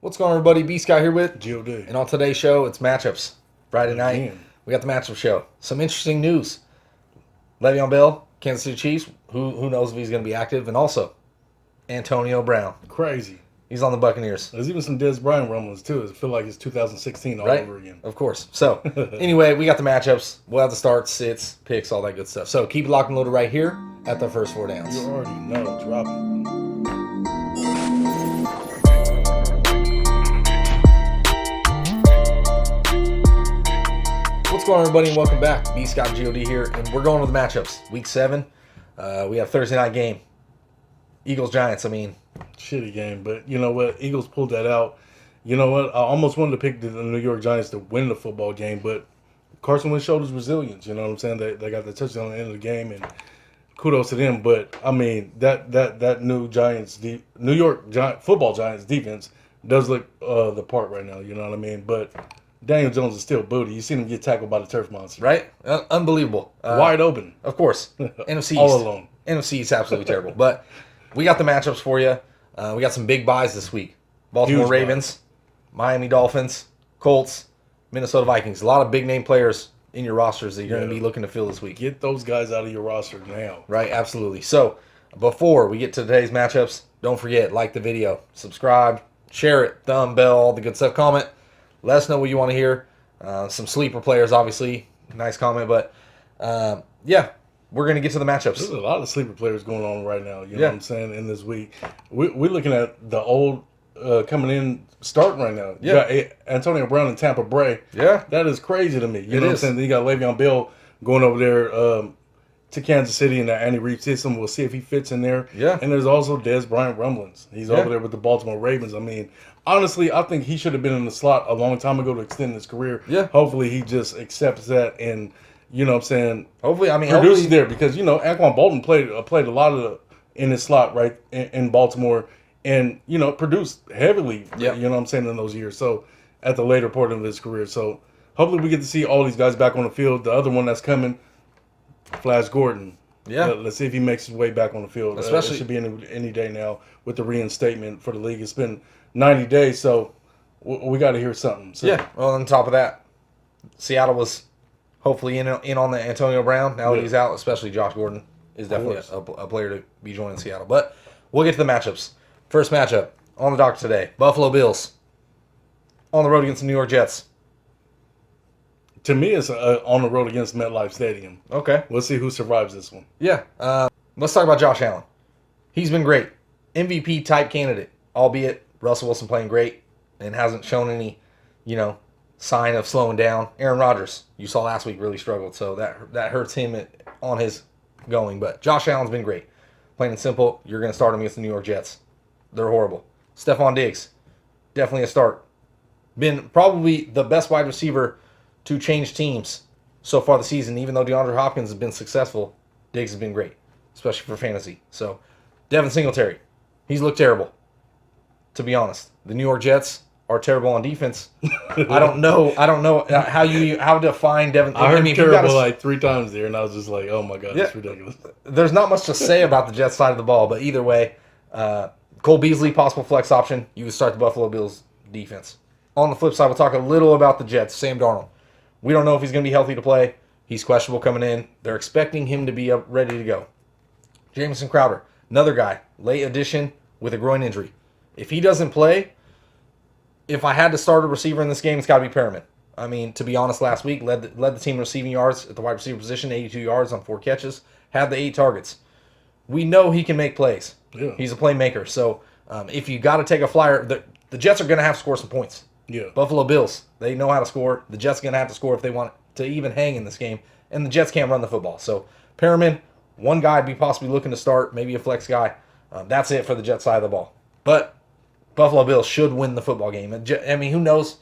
What's going on, everybody? B-Sky here with G.O.D. And on today's show, it's matchups. Friday night, Again. we got the matchup show. Some interesting news. Le'Veon Bell, Kansas City Chiefs. Who knows if he's going to be active? And also, Antonio Brown. Crazy. He's on the Buccaneers. There's even some Dez Bryant rumblings, too. I feel like it's 2016 all Right? over again. Of course. So, anyway, we got the matchups. We'll have the starts, sits, picks, all that good stuff. So, keep it locked and loaded right here at the first four downs. You already know. Drop it. What's going on, everybody, and welcome back. B. Scott G.O.D. here, and we're going with the matchups. Week 7, we have Thursday night game. Eagles-Giants, Shitty game, but you know what? Eagles pulled that out. You know what? I almost wanted to pick the New York Giants to win the football game, but Carson Wentz showed his resilience. You know what I'm saying? They got the touchdown at the end of the game, and kudos to them. But I mean, that New York football Giants defense does look the part right now. You know what I mean? But Daniel Jones is still booty. You seen him get tackled by the turf monster, Right? Unbelievable. wide open, Of course. NFC East. all alone. NFC East absolutely terrible. But we got the matchups for you. We got some big buys this week. Baltimore Huge Ravens, Miami Dolphins, Colts, Minnesota Vikings. A lot of big name players in your rosters that you're going to be looking to fill this week. Get those guys out of your roster now. Right? Absolutely. So before we get to today's matchups, don't forget, like the video, subscribe, share it, thumb, bell, all the good stuff. Comment. Let us know what you want to hear. Some sleeper players, obviously. Nice comment. But, yeah, we're going to get to the matchups. There's a lot of sleeper players going on right now. You know Yeah. what I'm saying? In this week, we're looking at the old coming in starting right now. You Yeah. got Antonio Brown and Tampa Bay. Yeah. That is crazy to me. You It know what I'm is. saying? Then you got Le'Veon Bell going over there to Kansas City in the Andy Reid system. We'll see if he fits in there. Yeah. And there's also Dez Bryant rumblings. He's Yeah. over there with the Baltimore Ravens. I mean, honestly, I think he should have been in the slot a long time ago to extend his career. Yeah. Hopefully he just accepts that and, you know what I'm saying, Hopefully, produces there because Anquan Bolton played a lot of in his slot right in Baltimore and produced heavily. Yep. You know what I'm saying, in those years. So at the later part of his career, so hopefully we get to see all these guys back on the field. The other one that's coming, Flash Gordon. Yeah. Let's see if he makes his way back on the field. Especially- it should be any day now with the reinstatement for the league. It's been 90 days, so we got to hear something. So. Yeah. Well, on top of that, Seattle was hopefully in on the Antonio Brown. Now that Yeah. he's out, especially Josh Gordon is definitely course. a player to be joining Seattle. But we'll get to the matchups. First matchup on the dock today, Buffalo Bills on the road against the New York Jets. To me, it's on the road against MetLife Stadium. Okay. We'll see who survives this one. Yeah. Let's talk about Josh Allen. He's been great. MVP type candidate, albeit Russell Wilson playing great and hasn't shown any, sign of slowing down. Aaron Rodgers, you saw last week, really struggled, so that hurts him on his going. But Josh Allen's been great. Plain and simple, you're going to start him against the New York Jets. They're horrible. Stephon Diggs, definitely a start. Been probably the best wide receiver to change teams so far this season. Even though DeAndre Hopkins has been successful, Diggs has been great, especially for fantasy. So, Devin Singletary, he's looked terrible, to be honest. The New York Jets are terrible on defense. I don't know how to find Devin. I heard if you terrible gotta- like 3 times there, and I was just like, oh my God, that's ridiculous. There's not much to say about the Jets side of the ball, but either way, Cole Beasley, possible flex option. You would start the Buffalo Bills defense. On the flip side, we'll talk a little about the Jets. Sam Darnold. We don't know if he's going to be healthy to play. He's questionable coming in. They're expecting him to be ready to go. Jameson Crowder, another guy, late addition with a groin injury. If he doesn't play, if I had to start a receiver in this game, it's got to be Perriman. I mean, to be honest, last week led the team in receiving yards at the wide receiver position, 82 yards on 4 catches, had the 8 targets. We know he can make plays. Yeah. He's a playmaker. So if you got to take a flyer, the Jets are going to have to score some points. Yeah. Buffalo Bills, they know how to score. The Jets are going to have to score if they want to even hang in this game. And the Jets can't run the football. So Perriman, one guy I'd be possibly looking to start, maybe a flex guy. That's it for the Jets side of the ball. But Buffalo Bills should win the football game. I mean, who knows?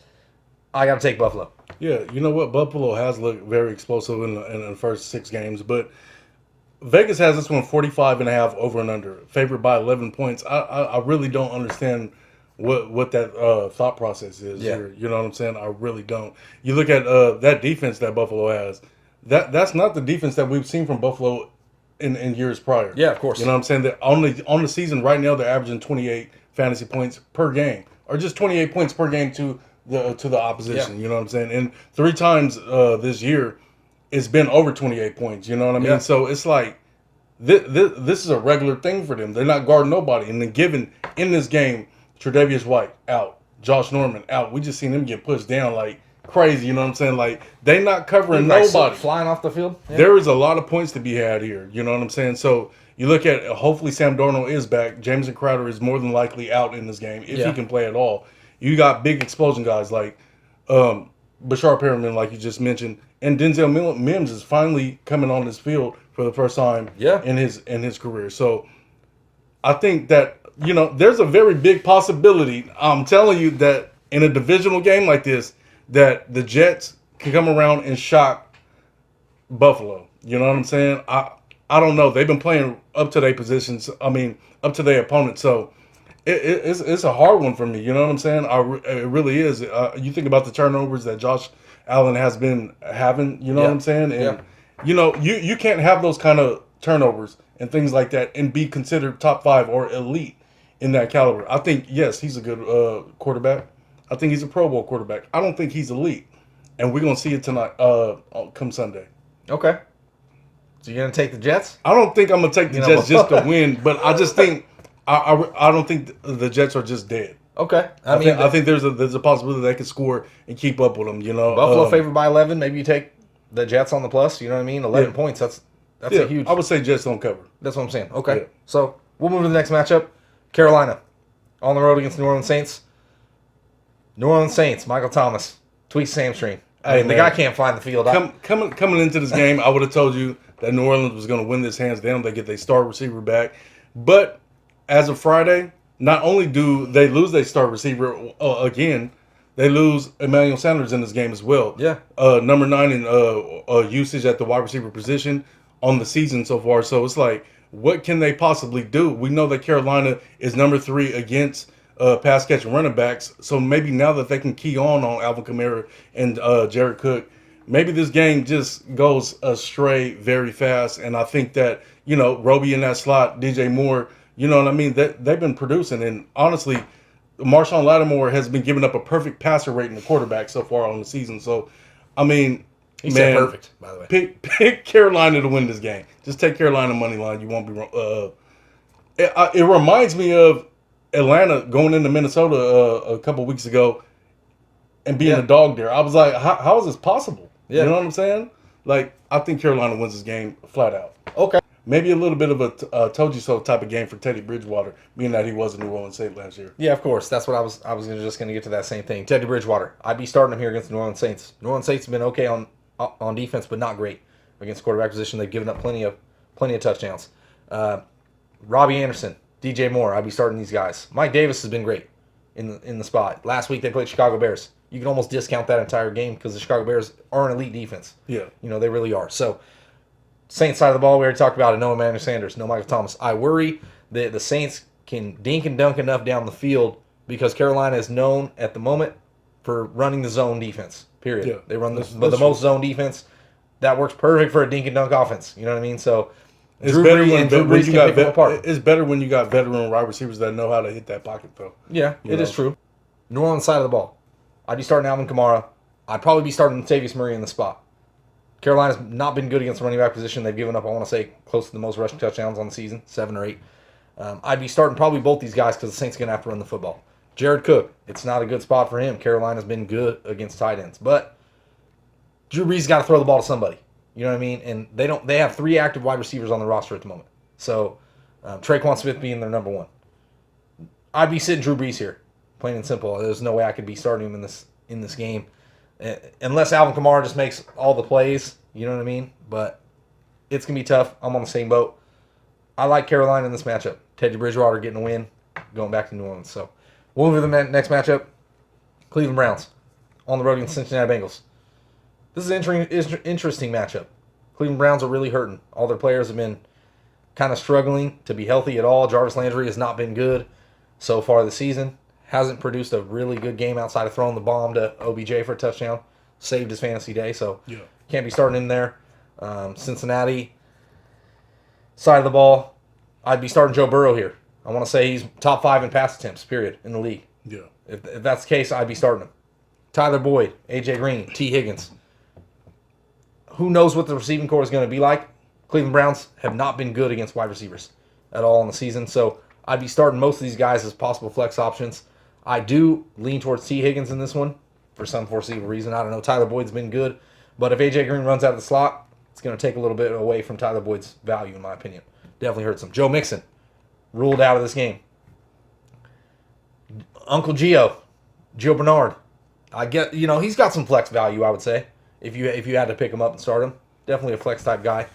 I got to take Buffalo. Yeah, you know what? Buffalo has looked very explosive in the first 6 games, but Vegas has this one 45.5 over and under, favored by 11 points. I really don't understand what that thought process is here. You know what I'm saying? I really don't. You look at that defense that Buffalo has. That's not the defense that we've seen from Buffalo in years prior. Yeah, of course. You know what I'm saying? That on the season right now, they're averaging 28 fantasy points per game. or just 28 points per game to the opposition. Yeah. You know what I'm saying? And 3 times this year, it's been over 28 points. You know what I mean? Yeah. So it's like this is a regular thing for them. They're not guarding nobody. And then given in this game, Tre'Davious White out, Josh Norman out. We just seen them get pushed down like crazy. You know what I'm saying? Like they not covering nobody. Flying off the field. Yeah. There is a lot of points to be had here. You know what I'm saying? So you look at hopefully Sam Darnold is back. Jameson Crowder is more than likely out in this game if he can play at all. You got big explosion guys like Bashar Perriman, like you just mentioned, and Denzel Mims is finally coming on this field for the first time in his career. So I think that there's a very big possibility. I'm telling you that in a divisional game like this, that the Jets can come around and shock Buffalo. You know what I'm saying? I don't know. They've been playing up to their positions. I mean, up to their opponent. So it's a hard one for me. You know what I'm saying? It really is. You think about the turnovers that Josh Allen has been having. You know what I'm saying? And you can't have those kind of turnovers and things like that and be considered top 5 or elite in that caliber. I think yes, he's a good quarterback. I think he's a Pro Bowl quarterback. I don't think he's elite, and we're gonna see it tonight. Come Sunday. Okay. So you're gonna take the Jets? I don't think I'm gonna take the Jets just to win, but I just think I don't think the Jets are just dead. Okay. I think there's a possibility they could score and keep up with them. Buffalo favored by 11. Maybe you take the Jets on the plus. You know what I mean? 11 points. That's a huge. I would say Jets don't cover. That's what I'm saying. Okay. Yeah. So we'll move to the next matchup. Carolina on the road against New Orleans Saints. New Orleans Saints. Michael Thomas tweaks hamstring. The guy can't find the field. Coming into this game, I would have told you that New Orleans was going to win this hands down. They get their star receiver back. But as of Friday, not only do they lose their star receiver again, they lose Emmanuel Sanders in this game as well. Yeah. Number 9 in usage at the wide receiver position on the season so far. So it's like, what can they possibly do? We know that Carolina is number 3 against pass catching running backs. So maybe now that they can key on Alvin Kamara and Jared Cook, maybe this game just goes astray very fast. And I think that, Roby in that slot, DJ Moore, you know what I mean? They've been producing. And honestly, Marshawn Lattimore has been giving up a perfect passer rating to quarterback so far on the season. So, I mean, he said perfect, by the way. Pick Carolina to win this game. Just take Carolina money line. You won't be wrong. It reminds me of Atlanta going into Minnesota a couple weeks ago and being a dog there. I was like, how is this possible? Yeah. You know what I'm saying? Like, I think Carolina wins this game flat out. Okay. Maybe a little bit of a told you so type of game for Teddy Bridgewater, being that he was in New Orleans Saints last year. Yeah, of course. That's what I was just going to get to that same thing. Teddy Bridgewater. I'd be starting him here against the New Orleans Saints. New Orleans Saints have been okay on defense, but not great against quarterback position. They've given up plenty of touchdowns. Robbie Anderson, DJ Moore. I'd be starting these guys. Mike Davis has been great in the spot. Last week they played Chicago Bears. You can almost discount that entire game because the Chicago Bears are an elite defense. Yeah, they really are. So Saints side of the ball, we already talked about it. No Emmanuel Sanders, no Michael Thomas. I worry that the Saints can dink and dunk enough down the field because Carolina is known at the moment for running the zone defense. Period. Yeah, they run the most zone defense. That works perfect for a dink and dunk offense. You know what I mean? So it's better when you got it's better when you got veteran wide receivers that know how to hit that pocket, though. Yeah, it is true. New Orleans side of the ball, I'd be starting Alvin Kamara. I'd probably be starting Latavius Murray in the spot. Carolina's not been good against the running back position. They've given up, I want to say, close to the most rushing touchdowns on the season, 7 or 8. I'd be starting probably both these guys because the Saints are going to have to run the football. Jared Cook, it's not a good spot for him. Carolina's been good against tight ends. But Drew Brees got to throw the ball to somebody. You know what I mean? And they have 3 active wide receivers on the roster at the moment. So Traquan Smith being their number 1. I'd be sitting Drew Brees here, plain and simple. There's no way I could be starting him in this game. Unless Alvin Kamara just makes all the plays, you know what I mean? But it's going to be tough. I'm on the same boat. I like Carolina in this matchup. Teddy Bridgewater getting a win, going back to New Orleans. So we'll move to the next matchup. Cleveland Browns on the road against Cincinnati Bengals. This is an interesting matchup. Cleveland Browns are really hurting. All their players have been kind of struggling to be healthy at all. Jarvis Landry has not been good so far this season. Hasn't produced a really good game outside of throwing the bomb to OBJ for a touchdown. Saved his fantasy day, so can't be starting in there. Cincinnati side of the ball, I'd be starting Joe Burrow here. I want to say he's top 5 in pass attempts, period, in the league. Yeah. If that's the case, I'd be starting him. Tyler Boyd, A.J. Green, T. Higgins. Who knows what the receiving core is going to be like? Cleveland Browns have not been good against wide receivers at all in the season, so I'd be starting most of these guys as possible flex options. I do lean towards T. Higgins in this one for some foreseeable reason. I don't know. Tyler Boyd's been good, but if A.J. Green runs out of the slot, it's going to take a little bit away from Tyler Boyd's value, in my opinion. Definitely hurts him. Joe Mixon, ruled out of this game. Uncle Gio Bernard. I get, he's got some flex value, I would say. If you had to pick him up and start him, definitely a flex type guy.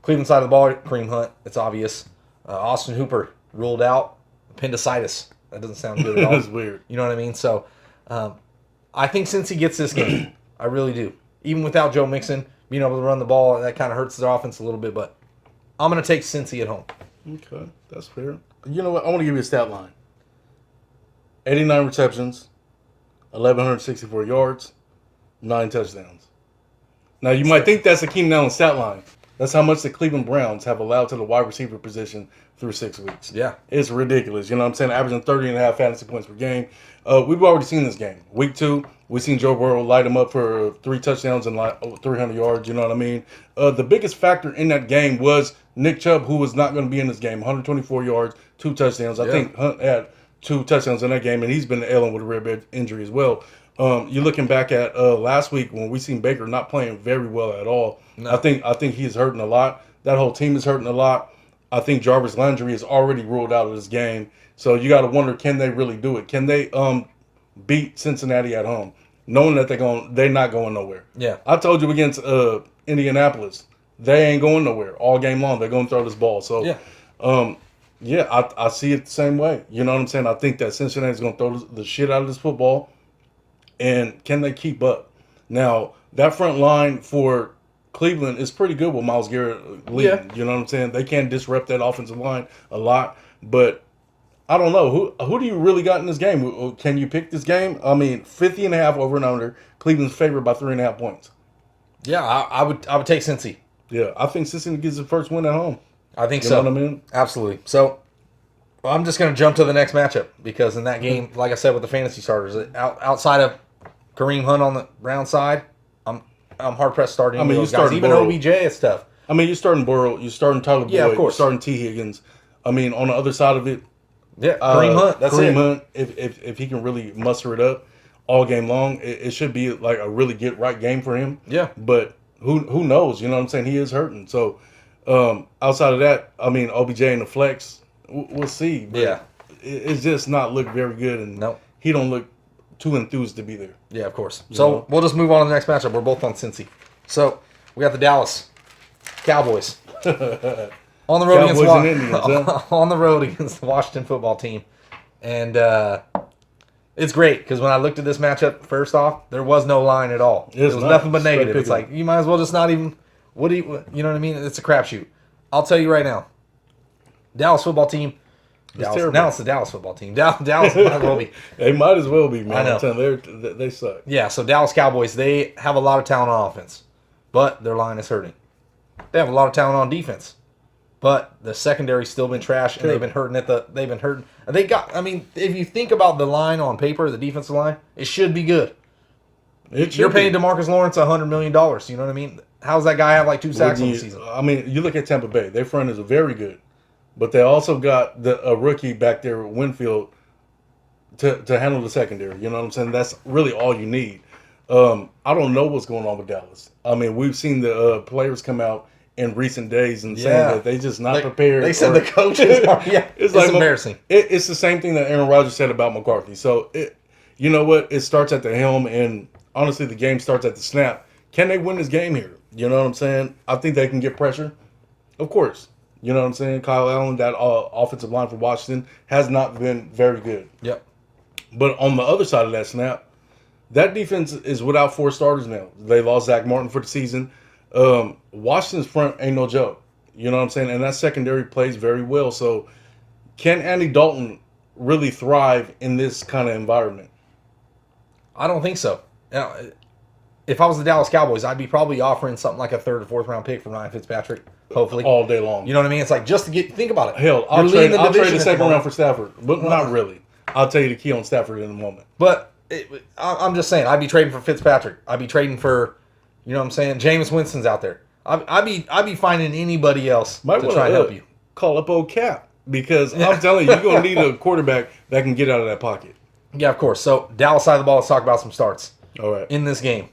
Cleveland side of the ball, Kareem Hunt, it's obvious. Austin Hooper ruled out. Appendicitis. That doesn't sound good at all. That's weird. You know what I mean? So, I think since he gets this game, I really do. Even without Joe Mixon being able to run the ball, that kind of hurts their offense a little bit. But I'm going to take Cincy at home. Okay, that's fair. You know what? I want to give you a stat line. 89 receptions, 1,164 yards, 9 touchdowns. Now, you might think that's a Keenan Allen stat line. That's how much the Cleveland Browns have allowed to the wide receiver position through 6 weeks. Yeah. It's ridiculous. You know what I'm saying? Averaging 30.5 fantasy points per game. We've already seen this game. Week 2, we've seen Joe Burrow light him up for 3 touchdowns and like 300 yards. You know what I mean? The biggest factor in that game was Nick Chubb, who was not going to be in this game. 124 yards, 2 touchdowns. I think Hunt had 2 touchdowns in that game, and he's been ailing with a rib injury as well. You're looking back at last week when we seen Baker not playing very well at all. No. I think he's hurting a lot. That whole team is hurting a lot. I think Jarvis Landry is already ruled out of this game. So you got to wonder, can they really do it? Can they beat Cincinnati at home, knowing that they're not going nowhere? Yeah. I told you against Indianapolis, they ain't going nowhere all game long. They're going to throw this ball. So I see it the same way. You know what I'm saying? I think that Cincinnati's going to throw the shit out of this football. And can they keep up? Now, that front line for Cleveland is pretty good with Myles Garrett leading. You know what I'm saying? They can disrupt that offensive line a lot. But I don't know. Who do you really got in this game? Can you pick this game? I mean, 50.5 over and under. Cleveland's favored by 3.5 points. Yeah, I would take Cincy. Yeah, I think Cincinnati gets the first win at home. I think so. You know what I mean? Absolutely. So, I'm just going to jump to the next matchup because in that game, like I said with the fantasy starters, outside of Kareem Hunt on the Brown side, I'm hard pressed starting. I mean, those guys. Even Burrow. OBJ, it's tough. I mean, you're starting Burrow, you're starting Tyler Boyd, of course. You're starting T. Higgins. I mean, on the other side of it, Kareem Hunt. That's Kareem it. Hunt, if he can really muster it up all game long, it should be like a really get right game for him. Yeah. But who knows? You know what I'm saying? He is hurting. So outside of that, I mean, OBJ and the flex, we'll see. But it's just not look very good, and he don't look too enthused to be there. Yeah, of course. So we'll just move on to the next matchup. We're both on Cincy. So we got the Dallas Cowboys on the road on the road against the Washington football team, and it's great because when I looked at this matchup, first off, there was no line at all. It was nothing but negative. It's like you might as well just not even. You know what I mean? It's a crapshoot. I'll tell you right now, Dallas football team. Now it's the Dallas football team. Dallas might as well be. They might as well be, man. I know. They suck. Yeah, so Dallas Cowboys, they have a lot of talent on offense, but their line is hurting. They have a lot of talent on defense, but the secondary's still been trash, and they've been hurting if you think about the line on paper, the defensive line, it should be good. You're paying DeMarcus Lawrence $100 million. You know what I mean? How's that guy have like 2 sacks on the season? I mean, you look at Tampa Bay. Their front is very good. But they also got a rookie back there, Winfield, to handle the secondary. You know what I'm saying? That's really all you need. I don't know what's going on with Dallas. I mean, we've seen the players come out in recent days and saying that they just not prepared. They said the coaches are. Yeah, it's like embarrassing. It's the same thing that Aaron Rodgers said about McCarthy. So, you know what? It starts at the helm, and honestly, the game starts at the snap. Can they win this game here? You know what I'm saying? I think they can get pressure. Of course. You know what I'm saying? Kyle Allen, that offensive line for Washington, has not been very good. Yep. But on the other side of that snap, that defense is without 4 starters now. They lost Zach Martin for the season. Washington's front ain't no joke. You know what I'm saying? And that secondary plays very well. So can Andy Dalton really thrive in this kind of environment? I don't think so. Now, if I was the Dallas Cowboys, I'd be probably offering something like a 3rd or 4th round pick for Ryan Fitzpatrick. Hopefully. All day long. You know what I mean? It's like just to think about it. Hell, I'll trade the 2nd round for Stafford, but not really. I'll tell you the key on Stafford in a moment. But I'm just saying, I'd be trading for Fitzpatrick. I'd be trading for, you know what I'm saying, Jameis Winston's out there. I'd be finding anybody else to try and help you. Call up old Cap. Because I'm telling you, you're going to need a quarterback that can get out of that pocket. Yeah, of course. So, Dallas side of the ball, let's talk about some starts. All right. In this game,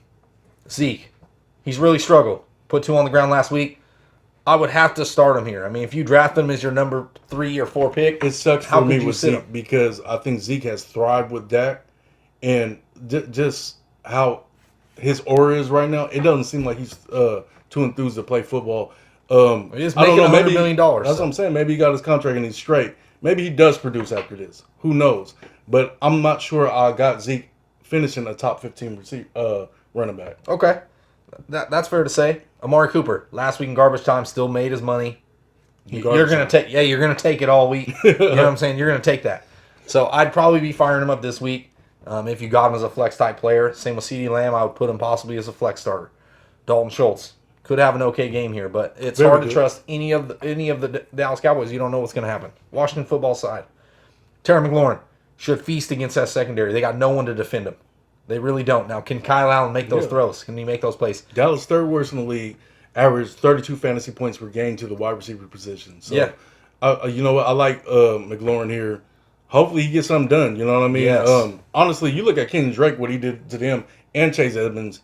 Zeke, he's really struggled. Put 2 on the ground last week. I would have to start him here. I mean, if you draft him as your number 3 or 4 pick, it sucks for me with Zeke because I think Zeke has thrived with Dak, and just how his aura is right now, it doesn't seem like he's too enthused to play football. He's making $100 million. That's what I'm saying. Maybe he got his contract and he's straight. Maybe he does produce after this. Who knows? But I'm not sure I got Zeke finishing a top 15 running back. Okay. That's fair to say. Amari Cooper, last week in garbage time, still made his money. You're gonna take it all week. You know what I'm saying? You're gonna take that. So I'd probably be firing him up this week. If you got him as a flex type player. Same with CeeDee Lamb, I would put him possibly as a flex starter. Dalton Schultz could have an okay game here, but it's hard to trust any of the Dallas Cowboys. You don't know what's gonna happen. Washington football side. Terry McLaurin should feast against that secondary. They got no one to defend him. They really don't. Now, can Kyle Allen make those throws? Can he make those plays? Dallas, third worst in the league, averaged 32 fantasy points per game to the wide receiver position. So, you know what? I like McLaurin here. Hopefully, he gets something done. You know what I mean? Yes. Honestly, you look at Kenyon Drake, what he did to them, and Chase Edmonds.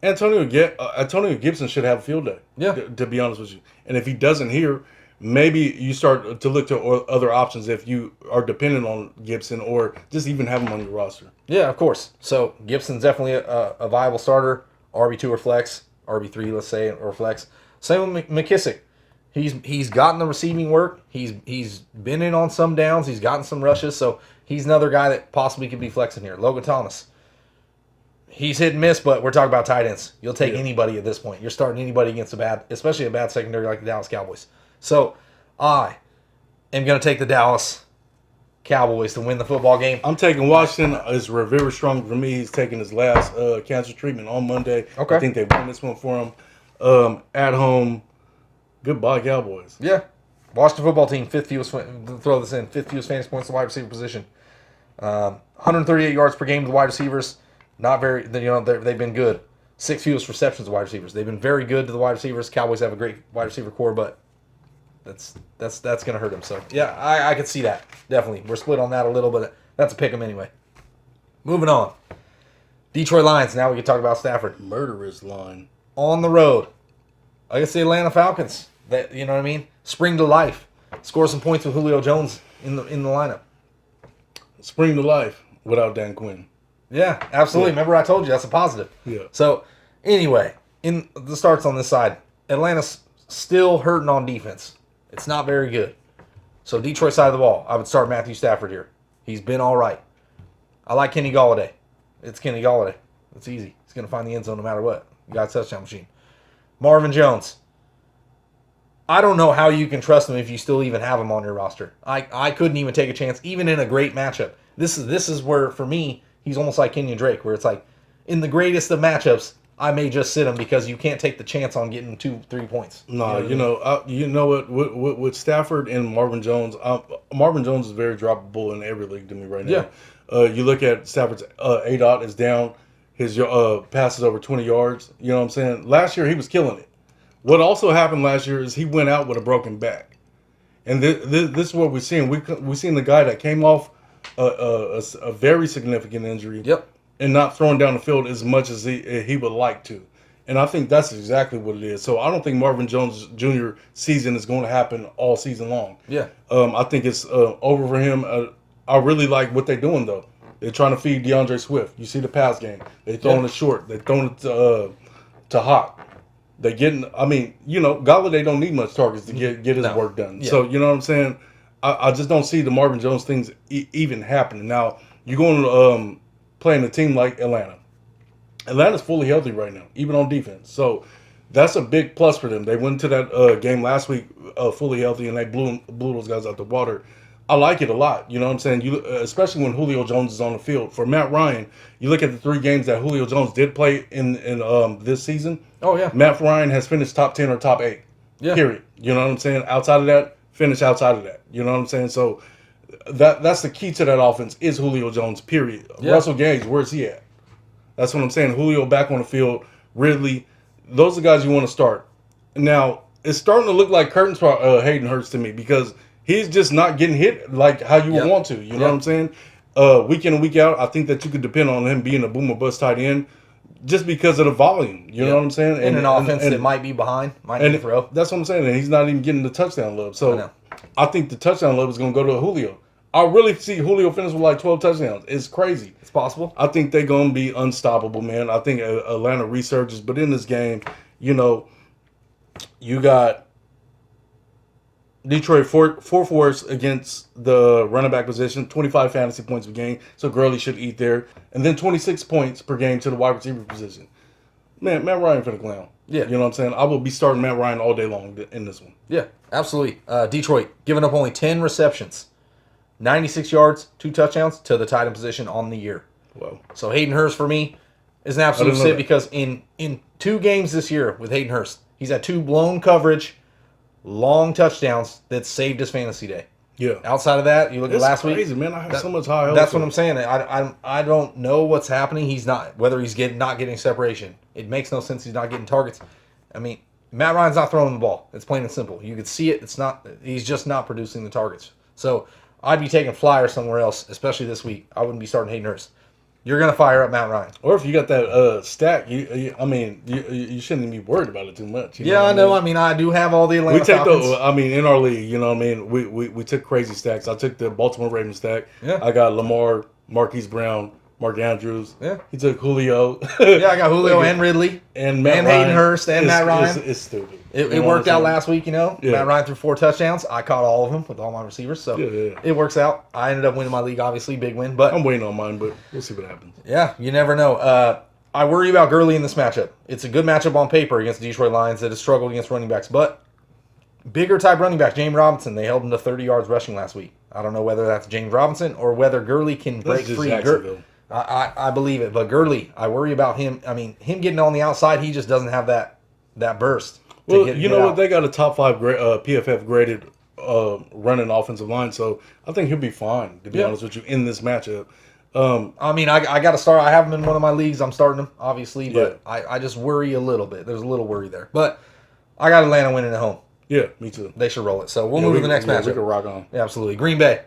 Antonio Gibson should have a field day. Yeah. To be honest with you. And if he doesn't here, maybe you start to look to other options if you are dependent on Gibson or just even have him on your roster. Yeah, of course. So Gibson's definitely a viable starter. RB2 or flex. RB3, let's say, or flex. Same with McKissick. He's gotten the receiving work. He's been in on some downs. He's gotten some rushes. So he's another guy that possibly could be flexing here. Logan Thomas. He's hit and miss, but we're talking about tight ends. You'll take anybody at this point. You're starting anybody against especially a bad secondary like the Dallas Cowboys. So I am going to take the Dallas Cowboys to win the football game. I'm taking Washington. It's very strong for me. He's taking his last cancer treatment on Monday. Okay. I think they won this one for him. At home, goodbye Cowboys. Yeah. Washington football team, fifth fewest fantasy points to wide receiver position. 138 yards per game to the wide receivers. Not very, they've been good. 6th fewest receptions to wide receivers. They've been very good to the wide receivers. Cowboys have a great wide receiver core, but that's going to hurt them. So, yeah, I could see that. Definitely. We're split on that a little, but that's a pick 'em anyway. Moving on. Detroit Lions. Now we can talk about Stafford. Murderous line. On the road. I guess the Atlanta Falcons. That, you know what I mean? Spring to life. Score some points with Julio Jones in the lineup. Spring to life without Dan Quinn. Yeah, absolutely. Yeah. Remember I told you that's a positive. Yeah. So, anyway, in the starts on this side, Atlanta's still hurting on defense. It's not very good. So, Detroit side of the ball, I would start Matthew Stafford here. He's been all right. I like Kenny Golladay. It's Kenny Golladay. It's easy. He's going to find the end zone no matter what. You got a touchdown machine. Marvin Jones. I don't know how you can trust him if you still even have him on your roster. I couldn't even take a chance, even in a great matchup. This is where, for me, he's almost like Kenyon Drake, where it's like, in the greatest of matchups, I may just sit him because you can't take the chance on getting 2-3 points. No, you know what? With Stafford and Marvin Jones, Marvin Jones is very droppable in every league to me right now. Yeah. You look at Stafford's ADOT is down. His passes over 20 yards. You know what I'm saying? Last year, he was killing it. What also happened last year is he went out with a broken back. And this is what we're seeing. We're seeing the guy that came off a very significant injury. Yep. And not throwing down the field as much as he would like to. And I think that's exactly what it is. So I don't think Marvin Jones Jr. season is going to happen all season long. Yeah. I think it's over for him. I really like what they're doing, though. They're trying to feed DeAndre Swift. You see the pass game. They're throwing it short. They're throwing it to Hawk. They're getting, Golladay don't need much targets to get his work done. Yeah. So, you know what I'm saying? I just don't see the Marvin Jones things even happening. Now, you're going to playing a team like Atlanta. Atlanta's fully healthy right now, even on defense. So that's a big plus for them. They went to that game last week fully healthy, and they blew those guys out the water. I like it a lot. You know what I'm saying? Especially when Julio Jones is on the field. For Matt Ryan, you look at the 3 games that Julio Jones did play in this season. Oh, yeah. Matt Ryan has finished top 10 or top 8. Yeah. Period. You know what I'm saying? Outside of that, finish outside of that. You know what I'm saying? So That's the key to that offense is Julio Jones, period. Yeah. Russell Gage, where's he at? That's what I'm saying. Julio back on the field. Ridley, those are guys you want to start. Now, it's starting to look like curtains for Hayden Hurst to me because he's just not getting hit like how you would want to. You know what I'm saying? Week in and week out, I think that you could depend on him being a boom or bust tight end just because of the volume. You know what I'm saying? In an offense that might be behind, might need to throw. That's what I'm saying. And he's not even getting the touchdown love. So I think the touchdown love is going to go to Julio. I really see Julio finish with like 12 touchdowns. It's crazy. It's possible. I think they're going to be unstoppable, man. I think Atlanta resurges. But in this game, you know, you got Detroit 4-4 against the running back position, 25 fantasy points per game. So Gurley should eat there. And then 26 points per game to the wide receiver position. Man, Matt Ryan for the clown. Yeah. You know what I'm saying? I will be starting Matt Ryan all day long in this one. Yeah, absolutely. Detroit giving up only 10 receptions. 96 yards, 2 touchdowns to the tight end position on the year. Wow. So Hayden Hurst for me is an absolute sit because in 2 games this year with Hayden Hurst, he's had 2 blown coverage, long touchdowns that saved his fantasy day. Yeah. Outside of that, you look at last crazy, week. Man, I have so much high hopes. That's what I'm saying. I don't know what's happening. He's not whether he's not getting separation. It makes no sense. He's not getting targets. I mean, Matt Ryan's not throwing the ball. It's plain and simple. You could see it. It's not. He's just not producing the targets. So I'd be taking flyers somewhere else, especially this week. I wouldn't be starting Hayden Hurst. You're gonna fire up Matt Ryan, or if you got that stack, you shouldn't be worried about it too much. Yeah, I know. I mean, I do have all the Atlanta Falcons. In our league, you know what I mean. We took crazy stacks. I took the Baltimore Ravens stack. Yeah. I got Lamar, Marquise Brown, Mark Andrews. Yeah. He took Julio. Yeah, I got Julio and Ridley and Matt and Ryan. Hayden Hurst and Matt Ryan. It's stupid. It worked out last week, you know. Yeah. Matt Ryan threw 4 touchdowns. I caught all of them with all my receivers, so it works out. I ended up winning my league, obviously, big win. But I'm waiting on mine, but we'll see what happens. Yeah, you never know. I worry about Gurley in this matchup. It's a good matchup on paper against the Detroit Lions that has struggled against running backs, but bigger type running backs, James Robinson, they held him to 30 yards rushing last week. I don't know whether that's James Robinson or whether Gurley can break free. I believe it, but Gurley, I worry about him. I mean, him getting on the outside, he just doesn't have that burst. Well, you know what? They got a top 5 PFF graded running offensive line, so I think he'll be fine, to be honest with you, in this matchup. I mean, I got to start. I have him in one of my leagues. I'm starting him, obviously, but I just worry a little bit. There's a little worry there. But I got Atlanta winning at home. Yeah, me too. They should roll it. So we'll move to the next matchup. We can rock on. Yeah, absolutely. Green Bay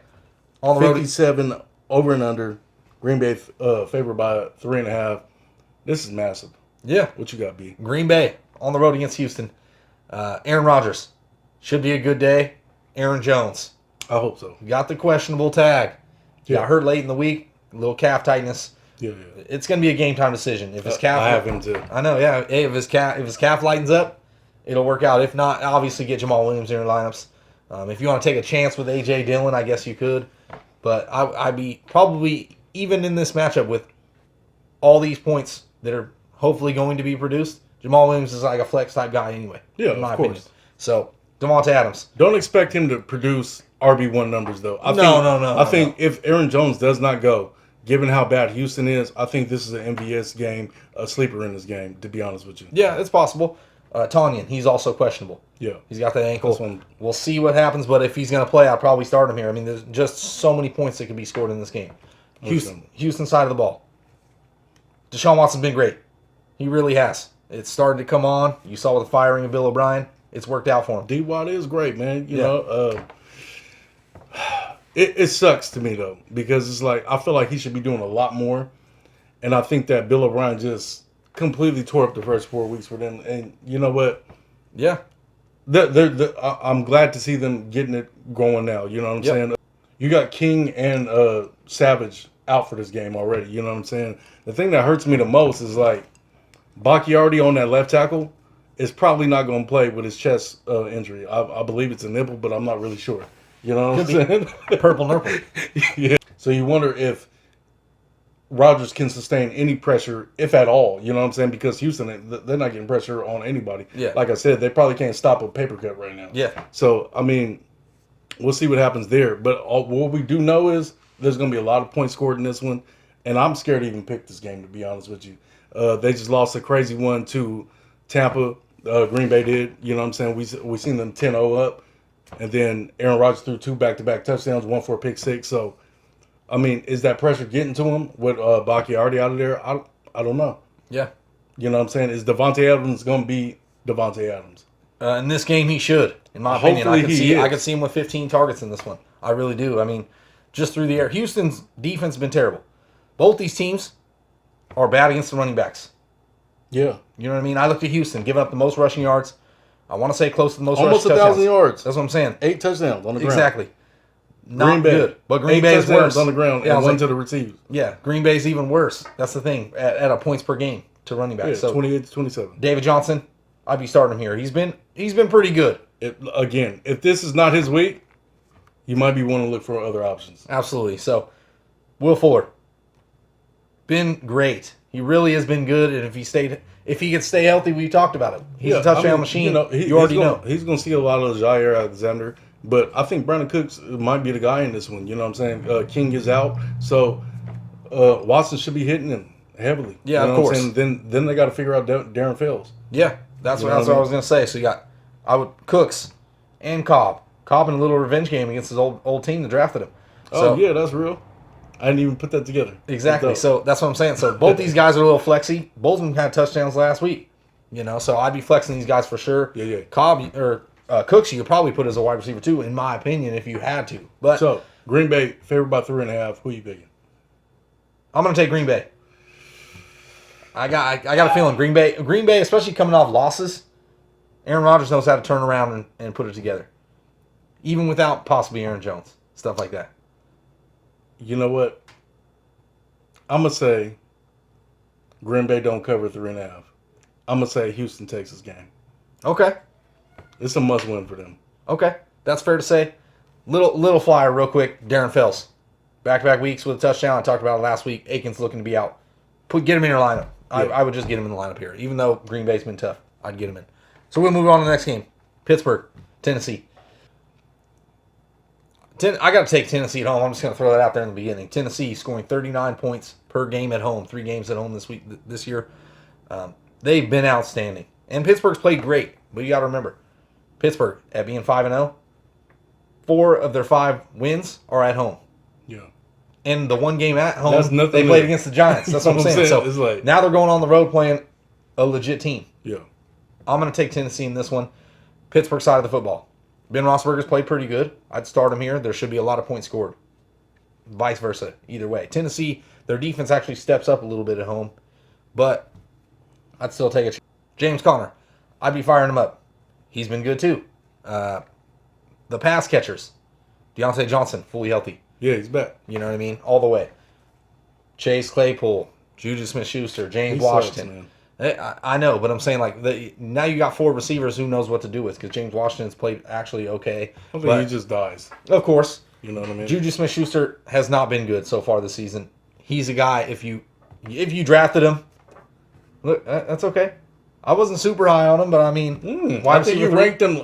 on the 57 over and under. Green Bay favored by 3.5. This is massive. Yeah. What you got, B? Green Bay on the road against Houston. Aaron Rodgers. Should be a good day. Aaron Jones. I hope so. Got the questionable tag. Got hurt late in the week. A little calf tightness. Yeah. It's going to be a game time decision. If his calf, I have him too. I know, yeah. Hey, if his calf lightens up, it'll work out. If not, obviously get Jamal Williams in your lineups. If you want to take a chance with A.J. Dillon, I guess you could. But I'd be probably, even in this matchup with all these points that are hopefully going to be produced, Jamal Williams is like a flex type guy anyway. Yeah, in my of course. opinion. So, Devontae Adams. Don't expect him to produce RB1 numbers, though. I think if Aaron Jones does not go, given how bad Houston is, I think this is an MVS game, a sleeper in this game, to be honest with you. Yeah, it's possible. Tanyan, he's also questionable. Yeah. He's got that ankle. We'll see what happens, but if he's going to play, I'll probably start him here. I mean, there's just so many points that can be scored in this game. Houston side of the ball. Deshaun Watson's been great. He really has. It's started to come on. You saw with the firing of Bill O'Brien. It's worked out for him. D-Watt is great, man. You know, it sucks to me, though, because it's like I feel like he should be doing a lot more. And I think that Bill O'Brien just completely tore up the first 4 weeks for them. And you know what? Yeah. I'm glad to see them getting it going now. You know what I'm saying? You got King and Savage out for this game already. You know what I'm saying? The thing that hurts me the most is like Bakhtiari on that left tackle is probably not going to play with his chest injury. I believe it's a nipple, but I'm not really sure. You know what I'm saying? Purple nipple. Yeah. So you wonder if Rodgers can sustain any pressure, if at all. You know what I'm saying? Because Houston, they're not getting pressure on anybody. Yeah. Like I said, they probably can't stop a paper cut right now. Yeah. So, I mean, we'll see what happens there. But what we do know is there's going to be a lot of points scored in this one. And I'm scared to even pick this game, to be honest with you. They just lost a crazy one to Tampa. Green Bay did. You know what I'm saying? We seen them 10-0 up. And then Aaron Rodgers threw 2 back-to-back touchdowns, 1 for a pick six. So, I mean, is that pressure getting to him with Bakhtiari out of there? I don't know. Yeah. You know what I'm saying? Is Devontae Adams going to be Devontae Adams? In this game, he should. In my opinion, Hopefully I could see him with 15 targets in this one. I really do. I mean, just through the air. Houston's defense has been terrible. Both these teams are bad against the running backs. Yeah. You know what I mean? I looked at Houston, giving up the most rushing yards. I want to say close to the most Almost rushing 1,000 yards. That's what I'm saying. 8 touchdowns on the ground. Exactly. Not Green Bay. good. But Green 8 Bay is touchdowns worse. on the ground Yeah, and 1 to the receivers. Yeah, Green Bay's even worse. That's the thing. At a points per game to running back. Yeah, So 28 to 27. David Johnson, I'd be starting him here. He's been pretty good. Again, if this is not his week, you might be wanting to look for other options. Absolutely. So, Will Fuller, been great. He really has been good, and if he could stay healthy, we talked about it. He's a touchdown machine. You already know. He's going to see a lot of Jair Alexander, but I think Brandon Cooks might be the guy in this one. You know what I'm saying? King is out, so Watson should be hitting him heavily. Yeah, you know of course. What I'm saying? Then they got to figure out Darren Fells. Yeah, that's what I was going to say. So you got Cooks and Cobb. Cobb in a little revenge game against his old team that drafted him. So, yeah, that's real. I didn't even put that together. Exactly. So that's what I'm saying. So both these guys are a little flexy. Both of them had touchdowns last week. You know, so I'd be flexing these guys for sure. Yeah. Cobb or Cooks, you could probably put as a wide receiver too, in my opinion, if you had to. But so Green Bay favored by 3.5. Who are you picking? I'm going to take Green Bay. I got a feeling Green Bay, especially coming off losses. Aaron Rodgers knows how to turn around and put it together, even without possibly Aaron Jones, stuff like that. You know what? I'm going to say Green Bay don't cover 3.5. I'm going to say Houston takes this game. Okay. It's a must-win for them. Okay. That's fair to say. Little flyer real quick. Darren Fells. Back-to-back weeks with a touchdown. I talked about it last week. Aiken's looking to be out. Get him in your lineup. Yeah. I would just get him in the lineup here. Even though Green Bay's been tough, I'd get him in. So we'll move on to the next game. Pittsburgh, Tennessee. I got to take Tennessee at home. I'm just going to throw that out there in the beginning. Tennessee scoring 39 points per game at home. 3 games at home this year. They've been outstanding. And Pittsburgh's played great. But you got to remember, Pittsburgh, at being 5-0, 4 of their 5 wins are at home. Yeah. And the one game at home, they played against the Giants. That's what I'm saying. So now they're going on the road playing a legit team. Yeah. I'm going to take Tennessee in this one. Pittsburgh side of the football. Ben Roethlisberger's played pretty good. I'd start him here. There should be a lot of points scored. Vice versa, either way. Tennessee, their defense actually steps up a little bit at home. But I'd still take it. James Conner, I'd be firing him up. He's been good too. The pass catchers. Deontay Johnson, fully healthy. Yeah, he's back. You know what I mean? All the way. Chase Claypool, Juju Smith-Schuster, James Washington. I know, but I'm saying now you got 4 receivers who knows what to do with, because James Washington's played actually okay. I think he just dies. Of course. You know what I mean? Juju Smith-Schuster has not been good so far this season. He's a guy, if you drafted him, look, that's okay. I wasn't super high on him, but I mean, I think you ranked him.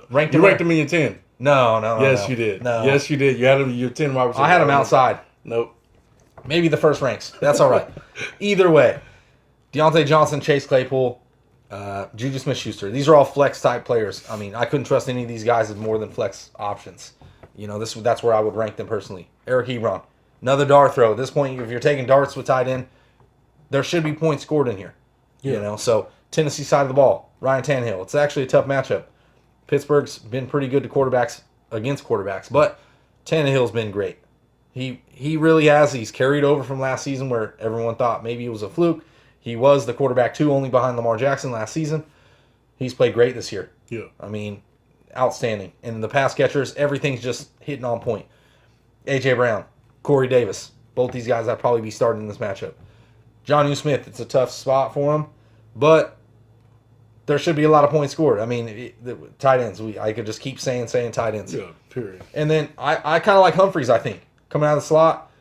Ranked him in your 10. No. Yes, you did. No. Yes, you did. You had him your 10 wide receiver. I had him outside. Nope. Maybe the first ranks. That's all right. Either way, Deontay Johnson, Chase Claypool, Juju Smith-Schuster. These are all flex-type players. I mean, I couldn't trust any of these guys as more than flex options. You know, that's where I would rank them personally. Eric Ebron, another dart throw. At this point, if you're taking darts with tight end, there should be points scored in here. Yeah. You know, so Tennessee side of the ball, Ryan Tannehill. It's actually a tough matchup. Pittsburgh's been pretty good to quarterbacks against quarterbacks, but Tannehill's been great. He really has. He's carried over from last season where everyone thought maybe it was a fluke. He was the quarterback 2 only behind Lamar Jackson last season. He's played great this year. Yeah. I mean, outstanding. And the pass catchers, everything's just hitting on point. A.J. Brown, Corey Davis. Both these guys I'd probably be starting in this matchup. Jonnu Smith, it's a tough spot for him, but there should be a lot of points scored. I mean, the tight ends, I could just keep saying tight ends. Yeah, period. And then I kind of like Humphreys, I think. Coming out of the slot,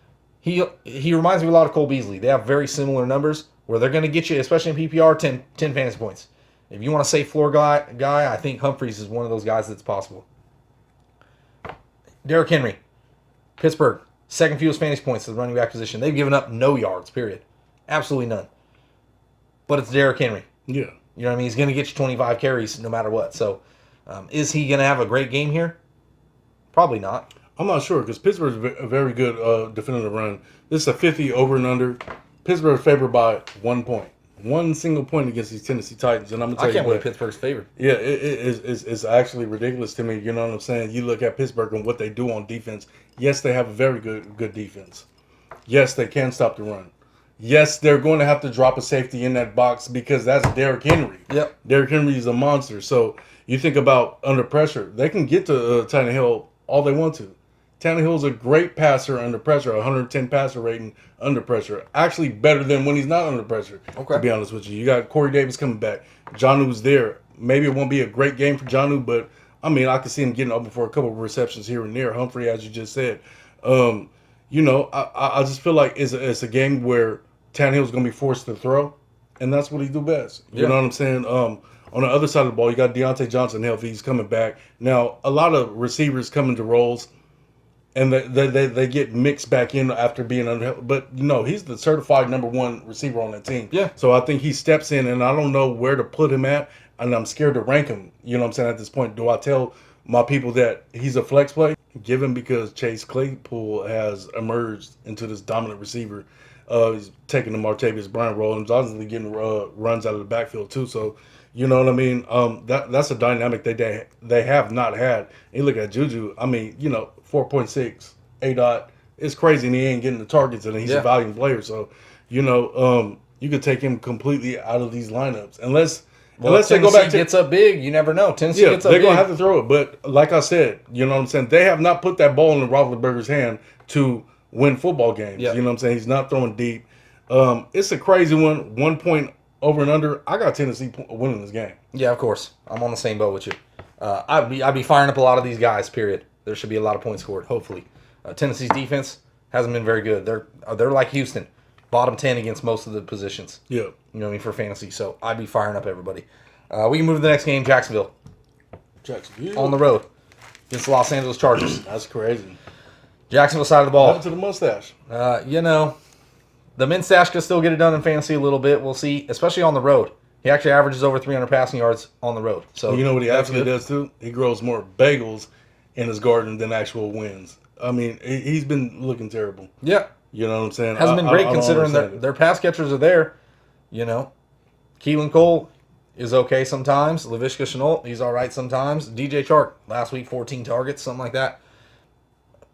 he reminds me a lot of Cole Beasley. They have very similar numbers where they're going to get you, especially in PPR, 10 fantasy points. If you want a safe floor guy, I think Humphreys is one of those guys that's possible. Derrick Henry, Pittsburgh, second fewest fantasy points to the running back position. They've given up no yards, period. Absolutely none. But it's Derrick Henry. Yeah. You know what I mean? He's going to get you 25 carries no matter what. So Is he going to have a great game here? Probably not. I'm not sure because Pittsburgh's a very good defending the run. This is a 50 over and under. Pittsburgh's favored by 1 point. One single point against these Tennessee Titans. And I'm going to tell you, I can't believe Pittsburgh's favored. Yeah, it's actually ridiculous to me. You know what I'm saying? You look at Pittsburgh and what they do on defense. Yes, they have a very good defense. Yes, they can stop the run. Yes, they're going to have to drop a safety in that box because that's Derrick Henry. Yep. Derrick Henry is a monster. So you think about under pressure. They can get to Tannehill all they want to. Tannehill's a great passer under pressure, 110 passer rating under pressure. Actually better than when he's not under pressure, to be honest with you. You got Corey Davis coming back. Jonnu's there. Maybe it won't be a great game for Jonnu, but, I mean, I can see him getting open for a couple of receptions here and there. Humphrey, as you just said. I just feel like it's a game where Tannehill's going to be forced to throw, and that's what he do best. You know what I'm saying? On the other side of the ball, you got Deontay Johnson healthy. He's coming back. Now, a lot of receivers come into roles, and they get mixed back in after being under. But, he's the certified number one receiver on that team. Yeah. So I think he steps in, and I don't know where to put him at, and I'm scared to rank him. You know what I'm saying, at this point. Do I tell my people that he's a flex play? Give him because Chase Claypool has emerged into this dominant receiver. He's taking the Martavis Bryant role, and Johnson's getting runs out of the backfield, too. So, you know what I mean? That's a dynamic they have not had. And you look at Juju, I mean, 4.6, A-dot. It's crazy, and he ain't getting the targets, and he's a valuable player. So, you could take him completely out of these lineups. Unless they go back to gets up big, you never know. Tennessee gets up big. They're going to have big. to throw it. But like I said, you know what I'm saying? They have not put that ball in Roethlisberger's hand to win football games. Yep. You know what I'm saying? He's not throwing deep. It's a crazy one. 1 point over and under. I got Tennessee winning this game. Yeah, of course. I'm on the same boat with you. I'd be firing up a lot of these guys, period. There should be a lot of points scored, hopefully. Tennessee's defense hasn't been very good. They're like Houston, bottom 10 against most of the positions. Yeah. You know what I mean, for fantasy. So I'd be firing up everybody. We can move to the next game, Jacksonville. On the road against the Los Angeles Chargers. That's crazy. Jacksonville side of the ball. What happened to the mustache? The Minstash can still get it done in fantasy a little bit. We'll see, especially on the road. He actually averages over 300 passing yards on the road. So you know what he actually does too? He grows more bagels in his garden than actual wins. I mean, he's been looking terrible. Yeah. You know what I'm saying? Hasn't been great considering their pass catchers are there. Keelan Cole is okay sometimes. Laviska Shenault, he's all right sometimes. DJ Chark, last week 14 targets, something like that.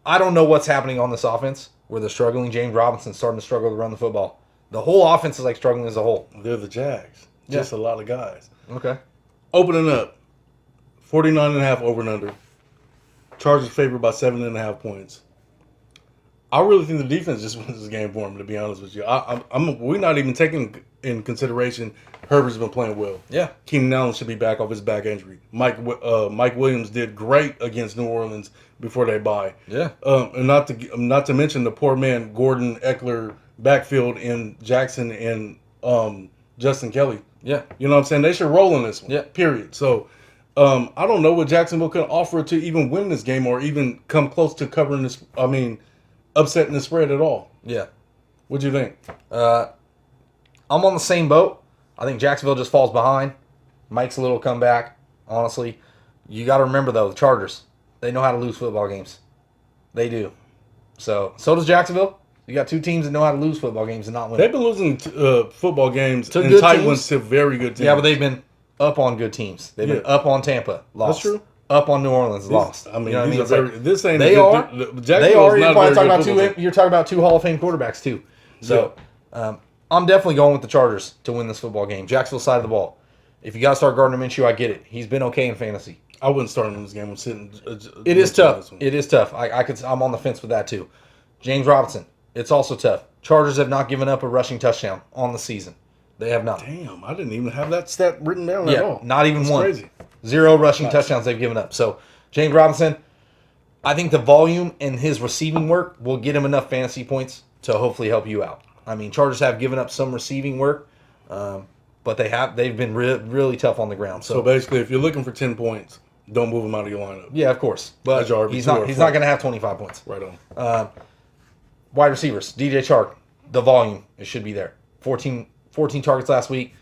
I don't know what's happening on this offense where they're struggling. James Robinson's starting to struggle to run the football. The whole offense is like struggling as a whole. They're the Jags. Just a lot of guys. Okay. Opening up, 49.5 over and under. Chargers favored by 7.5 points. I really think the defense just wins this game for him, to be honest with you. We're not even taking in consideration Herbert's been playing well. Yeah. Keenan Allen should be back off his back injury. Mike Williams did great against New Orleans before they bye. Yeah. And not to mention the poor man Gordon Eckler backfield in Jackson and Justin Kelly. Yeah. You know what I'm saying? They should roll in this one. Yeah. Period. So I don't know what Jacksonville can offer to even win this game or even come close to covering this. I mean, upsetting the spread at all. Yeah. What do you think? I'm on the same boat. I think Jacksonville just falls behind. Mike's a little comeback, honestly. You got to remember, though, the Chargers, they know how to lose football games. They do. So does Jacksonville. You got two teams that know how to lose football games and not win. They've been losing football games to and good tight teams. ones to very good teams. Yeah, but they've been up on good teams. They've been up on Tampa, lost. That's true. Up on New Orleans, lost. I mean, you know these what are very, this ain't they a are. good, They are. You're not talking very about good you're talking about two Hall of Fame quarterbacks too. So I'm definitely going with the Chargers to win this football game. Jacksonville side of the ball. If you got to start Gardner Minshew, I get it. He's been okay in fantasy. I wouldn't start him in this game. I'm sitting. It is tough. It is tough. I'm on the fence with that too. James Robinson. It's also tough. Chargers have not given up a rushing touchdown on the season. They have not. Damn, I didn't even have that stat written down at all. Not even That's one. Crazy. 0 rushing touchdowns they've given up. So James Robinson, I think the volume and his receiving work will get him enough fantasy points to hopefully help you out. I mean, Chargers have given up some receiving work, but they've been really tough on the ground. So basically, if you're looking for 10 points, don't move him out of your lineup. Yeah, of course. But he's not going to have 25 points. Right on. Wide receivers, DJ Chark, the volume, it should be there. 14 targets last week.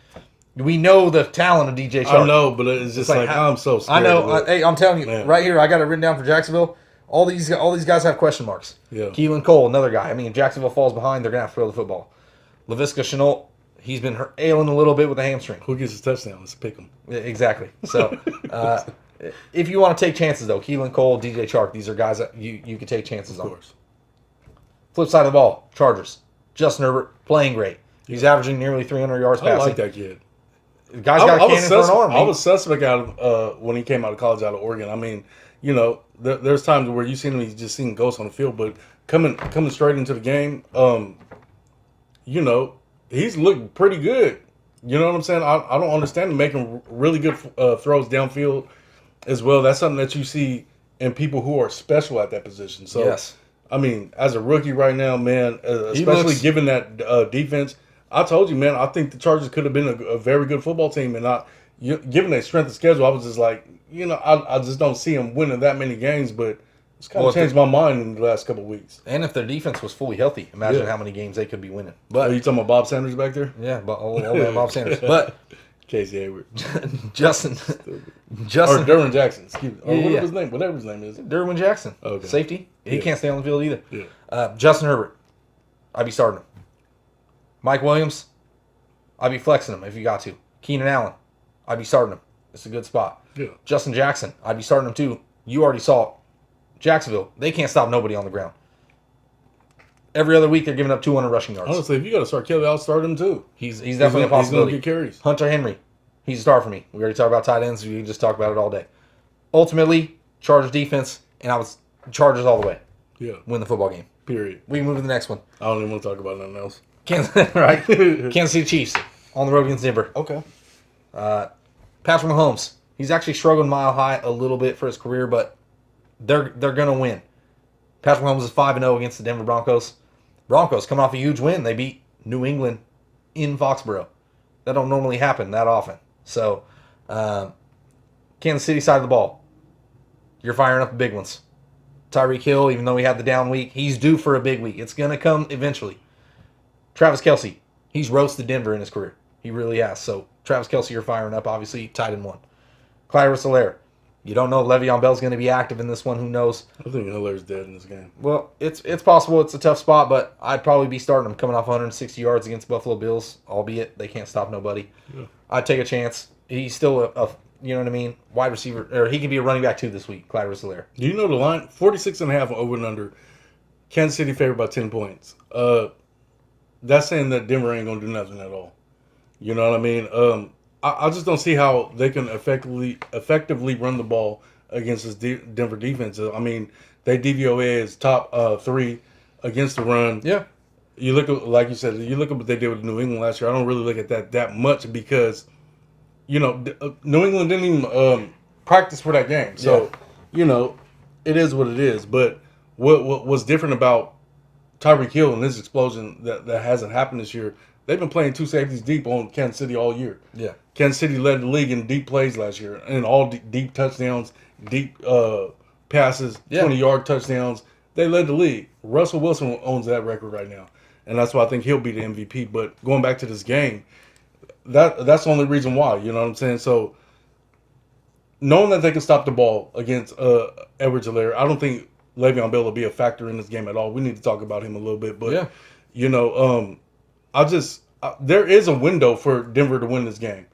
We know the talent of DJ Chark. I know, but it's just like I'm so scared. I know. Hey, I'm telling you, Man. right here, I got it written down for Jacksonville. All these guys have question marks. Yeah. Keelan Cole, another guy. I mean, if Jacksonville falls behind, they're gonna have to throw the football. Laviska Shenault, he's been ailing a little bit with a hamstring. Who gets his touchdown? Let's pick him. Exactly. So, if you want to take chances, though, Keelan Cole, DJ Chark, these are guys that you can take chances on. Of course. Flip side of the ball, Chargers. Justin Herbert playing great. He's averaging nearly 300 yards passing. I like that kid. The guy's got a cannon for an arm. I was suspect out of when he came out of college out of Oregon. I mean, you know, there's times where you seen him, he's just seeing ghosts on the field, but coming straight into the game, you know, he's looked pretty good. You know what I'm saying? I don't understand him making really good throws downfield as well. That's something that you see in people who are special at that position. So, yes. I mean, as a rookie right now, man, especially given that defense, I told you, man, I think the Chargers could have been a very good football team. And given their strength of schedule, I was just like, you know, I just don't see them winning that many games. But it's kind of changed my mind in the last couple of weeks. And if their defense was fully healthy, imagine how many games they could be winning. But are you talking about Bob Sanders back there? Yeah, old man Bob Sanders. But Casey Hayward. Justin. Or Derwin Jackson. Excuse me. Or whatever his name is. Derwin Jackson. Okay. Safety. He can't stay on the field either. Yeah. Justin Herbert. I'd be starting him. Mike Williams. I'd be flexing him if you got to. Keenan Allen. I'd be starting him. It's a good spot. Yeah. Justin Jackson. I'd be starting him too. You already saw Jacksonville. They can't stop nobody on the ground. Every other week they're giving up 200 rushing yards. Honestly, if you got to start Kelly, I'll start him too. He's definitely a possibility. He's going to get carries. Hunter Henry. He's a star for me. We already talked about tight ends. We can just talk about it all day. Ultimately, Chargers defense, and I was Chargers all the way. Yeah. Win the football game. Period. We can move to the next one. I don't even want to talk about nothing else. Right? Kansas City Chiefs on the road against Denver. Okay. Patrick Mahomes. He's actually struggled mile high a little bit for his career, but they're going to win. Patrick Mahomes is 5-0 against the Denver Broncos. Broncos coming off a huge win. They beat New England in Foxborough. That don't normally happen that often. So, Kansas City side of the ball. You're firing up the big ones. Tyreek Hill, even though he had the down week, he's due for a big week. It's going to come eventually. Travis Kelce, he's roasted Denver in his career. He really has. So, Travis Kelce, you're firing up, obviously, tied in one. Clyde Edwards-Helaire. You don't know if Le'Veon Bell's going to be active in this one. Who knows? I think Hilaire's dead in this game. Well, it's possible. It's a tough spot, but I'd probably be starting him coming off 160 yards against Buffalo Bills, albeit they can't stop nobody. Yeah. I'd take a chance. He's still a you know what I mean, wide receiver, or he can be a running back too this week, Clyde Edwards-Helaire. Do you know the line? 46.5 over and under. Kansas City favored by 10 points. That's saying that Denver ain't going to do nothing at all. You know what I mean? I just don't see how they can effectively run the ball against this Denver defense. I mean, they DVOA is top 3 against the run. Yeah. You look at, like you said, you look at what they did with New England last year. I don't really look at that much because, you know, New England didn't even practice for that game. So, you know, it is what it is. But what's different about Tyreek Hill and this explosion that hasn't happened this year, they've been playing 2 safeties deep on Kansas City all year. Yeah. Kansas City led the league in deep plays last year, and all deep touchdowns, deep passes, 20-yard touchdowns. They led the league. Russell Wilson owns that record right now, and that's why I think he'll be the MVP. But going back to this game, that's the only reason why. You know what I'm saying? So knowing that they can stop the ball against Edwards-Helaire, I don't think Le'Veon Bell will be a factor in this game at all. We need to talk about him a little bit, but you know, there is a window for Denver to win this game.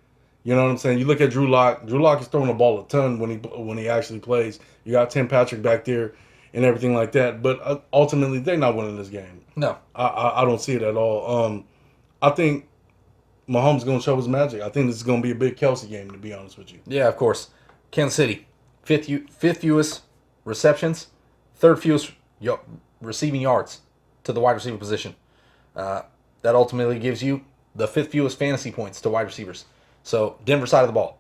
You know what I'm saying? You look at Drew Lock. Drew Lock is throwing the ball a ton when he actually plays. You got Tim Patrick back there and everything like that. But ultimately, they're not winning this game. No, I don't see it at all. I think Mahomes is going to show his magic. I think this is going to be a big Kelce game, to be honest with you. Yeah, of course. Kansas City, fifth fewest receptions, third fewest receiving yards to the wide receiver position. That ultimately gives you the 5th fewest fantasy points to wide receivers. So, Denver side of the ball.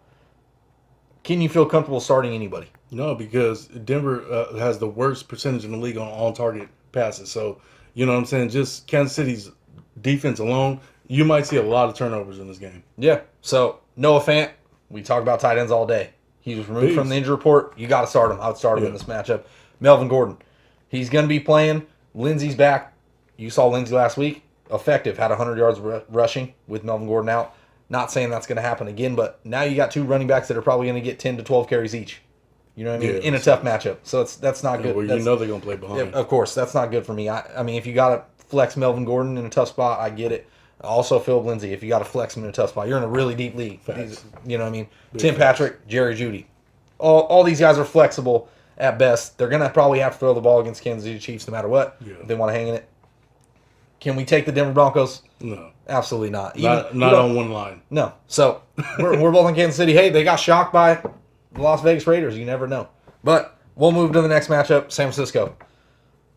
Can you feel comfortable starting anybody? No, because Denver has the worst percentage in the league on target passes. So, you know what I'm saying? Just Kansas City's defense alone, you might see a lot of turnovers in this game. Yeah. So, Noah Fant, we talk about tight ends all day. He was removed from the injury report. You got to start him. I would start him in this matchup. Melvin Gordon. He's going to be playing. Lindsey's back. You saw Lindsey last week. Effective. Had 100 yards rushing with Melvin Gordon out. Not saying that's going to happen again, but now you got two running backs that are probably going to get 10 to 12 carries each. You know what I mean? In a tough matchup. So that's not good. Well, you know they're going to play behind. Of course, that's not good for me. I mean, if you got to flex Melvin Gordon in a tough spot, I get it. Also, Philip Lindsay, if you got to flex him in a tough spot, you're in a really deep league. You know what I mean? Tim Patrick, Jerry Jeudy. All these guys are flexible at best. They're going to probably have to throw the ball against Kansas City Chiefs no matter what. Yeah. If they want to hang in it. Can we take the Denver Broncos? No. Absolutely not. Not on one line. No. So, we're both in Kansas City. Hey, they got shocked by the Las Vegas Raiders. You never know. But we'll move to the next matchup, San Francisco.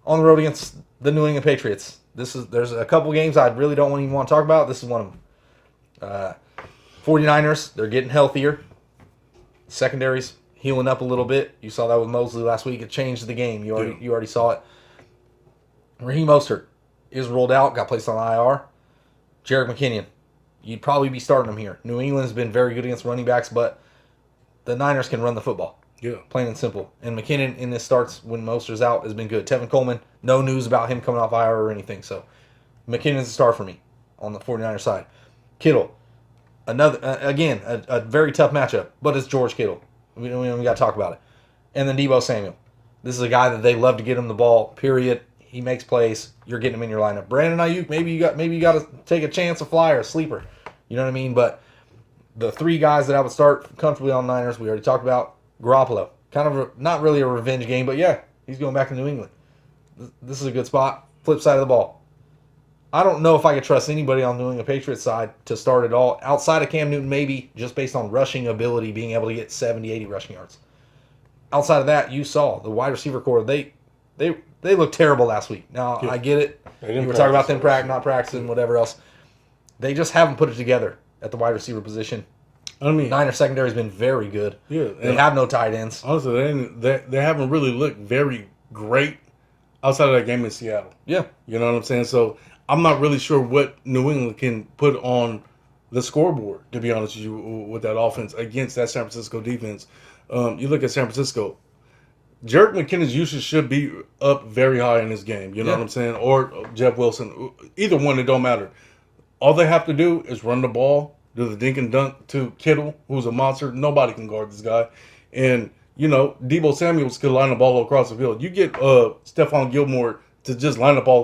On the road against the New England Patriots. There's a couple games I really don't even want to talk about. This is one of them. 49ers, they're getting healthier. Secondary's healing up a little bit. You saw that with Mosley last week. It changed the game. You already saw it. Raheem Mostert is rolled out, got placed on IR. Jerick McKinnon, you'd probably be starting him here. New England's been very good against running backs, but the Niners can run the football. Yeah. Plain and simple. And McKinnon in this starts when Mostert's out has been good. Tevin Coleman, no news about him coming off IR or anything. So McKinnon's a star for me on the 49ers side. Kittle, a very tough matchup, but it's George Kittle. We got to talk about it. And then Deebo Samuel. This is a guy that they love to get him the ball, period. He makes plays. You're getting him in your lineup. Brandon Ayuk, maybe you got to take a chance, a flyer, a sleeper. You know what I mean? But the three guys that I would start comfortably on Niners, we already talked about. Garoppolo, kind of not really a revenge game, but yeah, he's going back to New England. This is a good spot. Flip side of the ball. I don't know if I could trust anybody on the New England Patriots side to start at all. Outside of Cam Newton, maybe, just based on rushing ability, being able to get 70, 80 rushing yards. Outside of that, you saw the wide receiver core. They looked terrible last week. Now, I get it. You were talking about them not practicing, whatever else. They just haven't put it together at the wide receiver position. I mean, Niners secondary has been very good. Yeah, they have no tight ends. Honestly, they haven't really looked very great outside of that game in Seattle. Yeah, you know what I'm saying. So I'm not really sure what New England can put on the scoreboard. To be honest with you, with that offense against that San Francisco defense, you look at San Francisco. Jerick McKinnon's usage should be up very high in this game. You know what I'm saying, or Jeff Wilson. Either one, it don't matter. All they have to do is run the ball. Do the dink and dunk to Kittle, who's a monster. Nobody can guard this guy. And, Deebo Samuels could line the ball across the field. You get Stephon Gilmore to just line the ball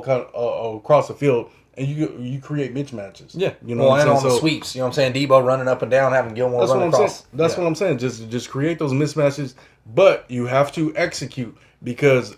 across the field, and you create mismatches. Yeah. And on the sweeps. You know what I'm saying? Deebo running up and down, having Gilmore run across. That's what I'm saying. Just create those mismatches, but you have to execute because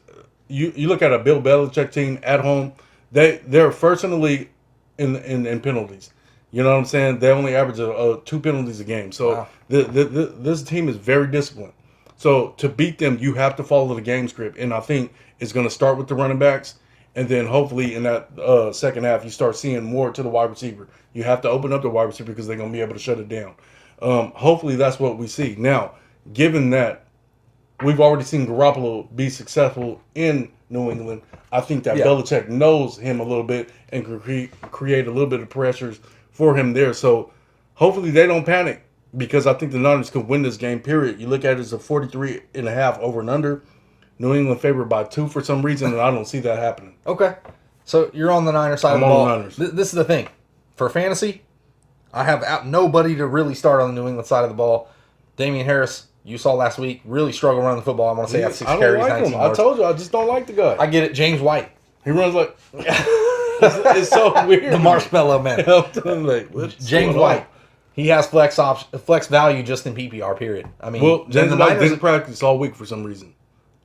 you look at a Bill Belichick team at home, they're first in the league in penalties. You know what I'm saying? They only average 2 penalties a game. So this team is very disciplined. So to beat them, you have to follow the game script. And I think it's going to start with the running backs. And then hopefully in that second half, you start seeing more to the wide receiver. You have to open up the wide receiver because they're going to be able to shut it down. Hopefully that's what we see. Now, given that we've already seen Garoppolo be successful in New England, I think that Belichick knows him a little bit and can create a little bit of pressures for him there. So hopefully they don't panic because I think the Niners could win this game, period. You look at it as a 43.5 over and under. New England favored by 2 for some reason, and I don't see that happening. Okay. So you're on the Niners side of the ball. I'm on the Niners. This is the thing. For fantasy, I have nobody to really start on the New England side of the ball. Damian Harris, you saw last week, really struggle running the football. I want to say he had 6 carries, 19 yards. I told you, I just don't like the guy. I get it. James White. He runs like... it's so weird. The Marshmallow Man. James White. He has flex value just in PPR, period. I mean, James White didn't practice all week for some reason.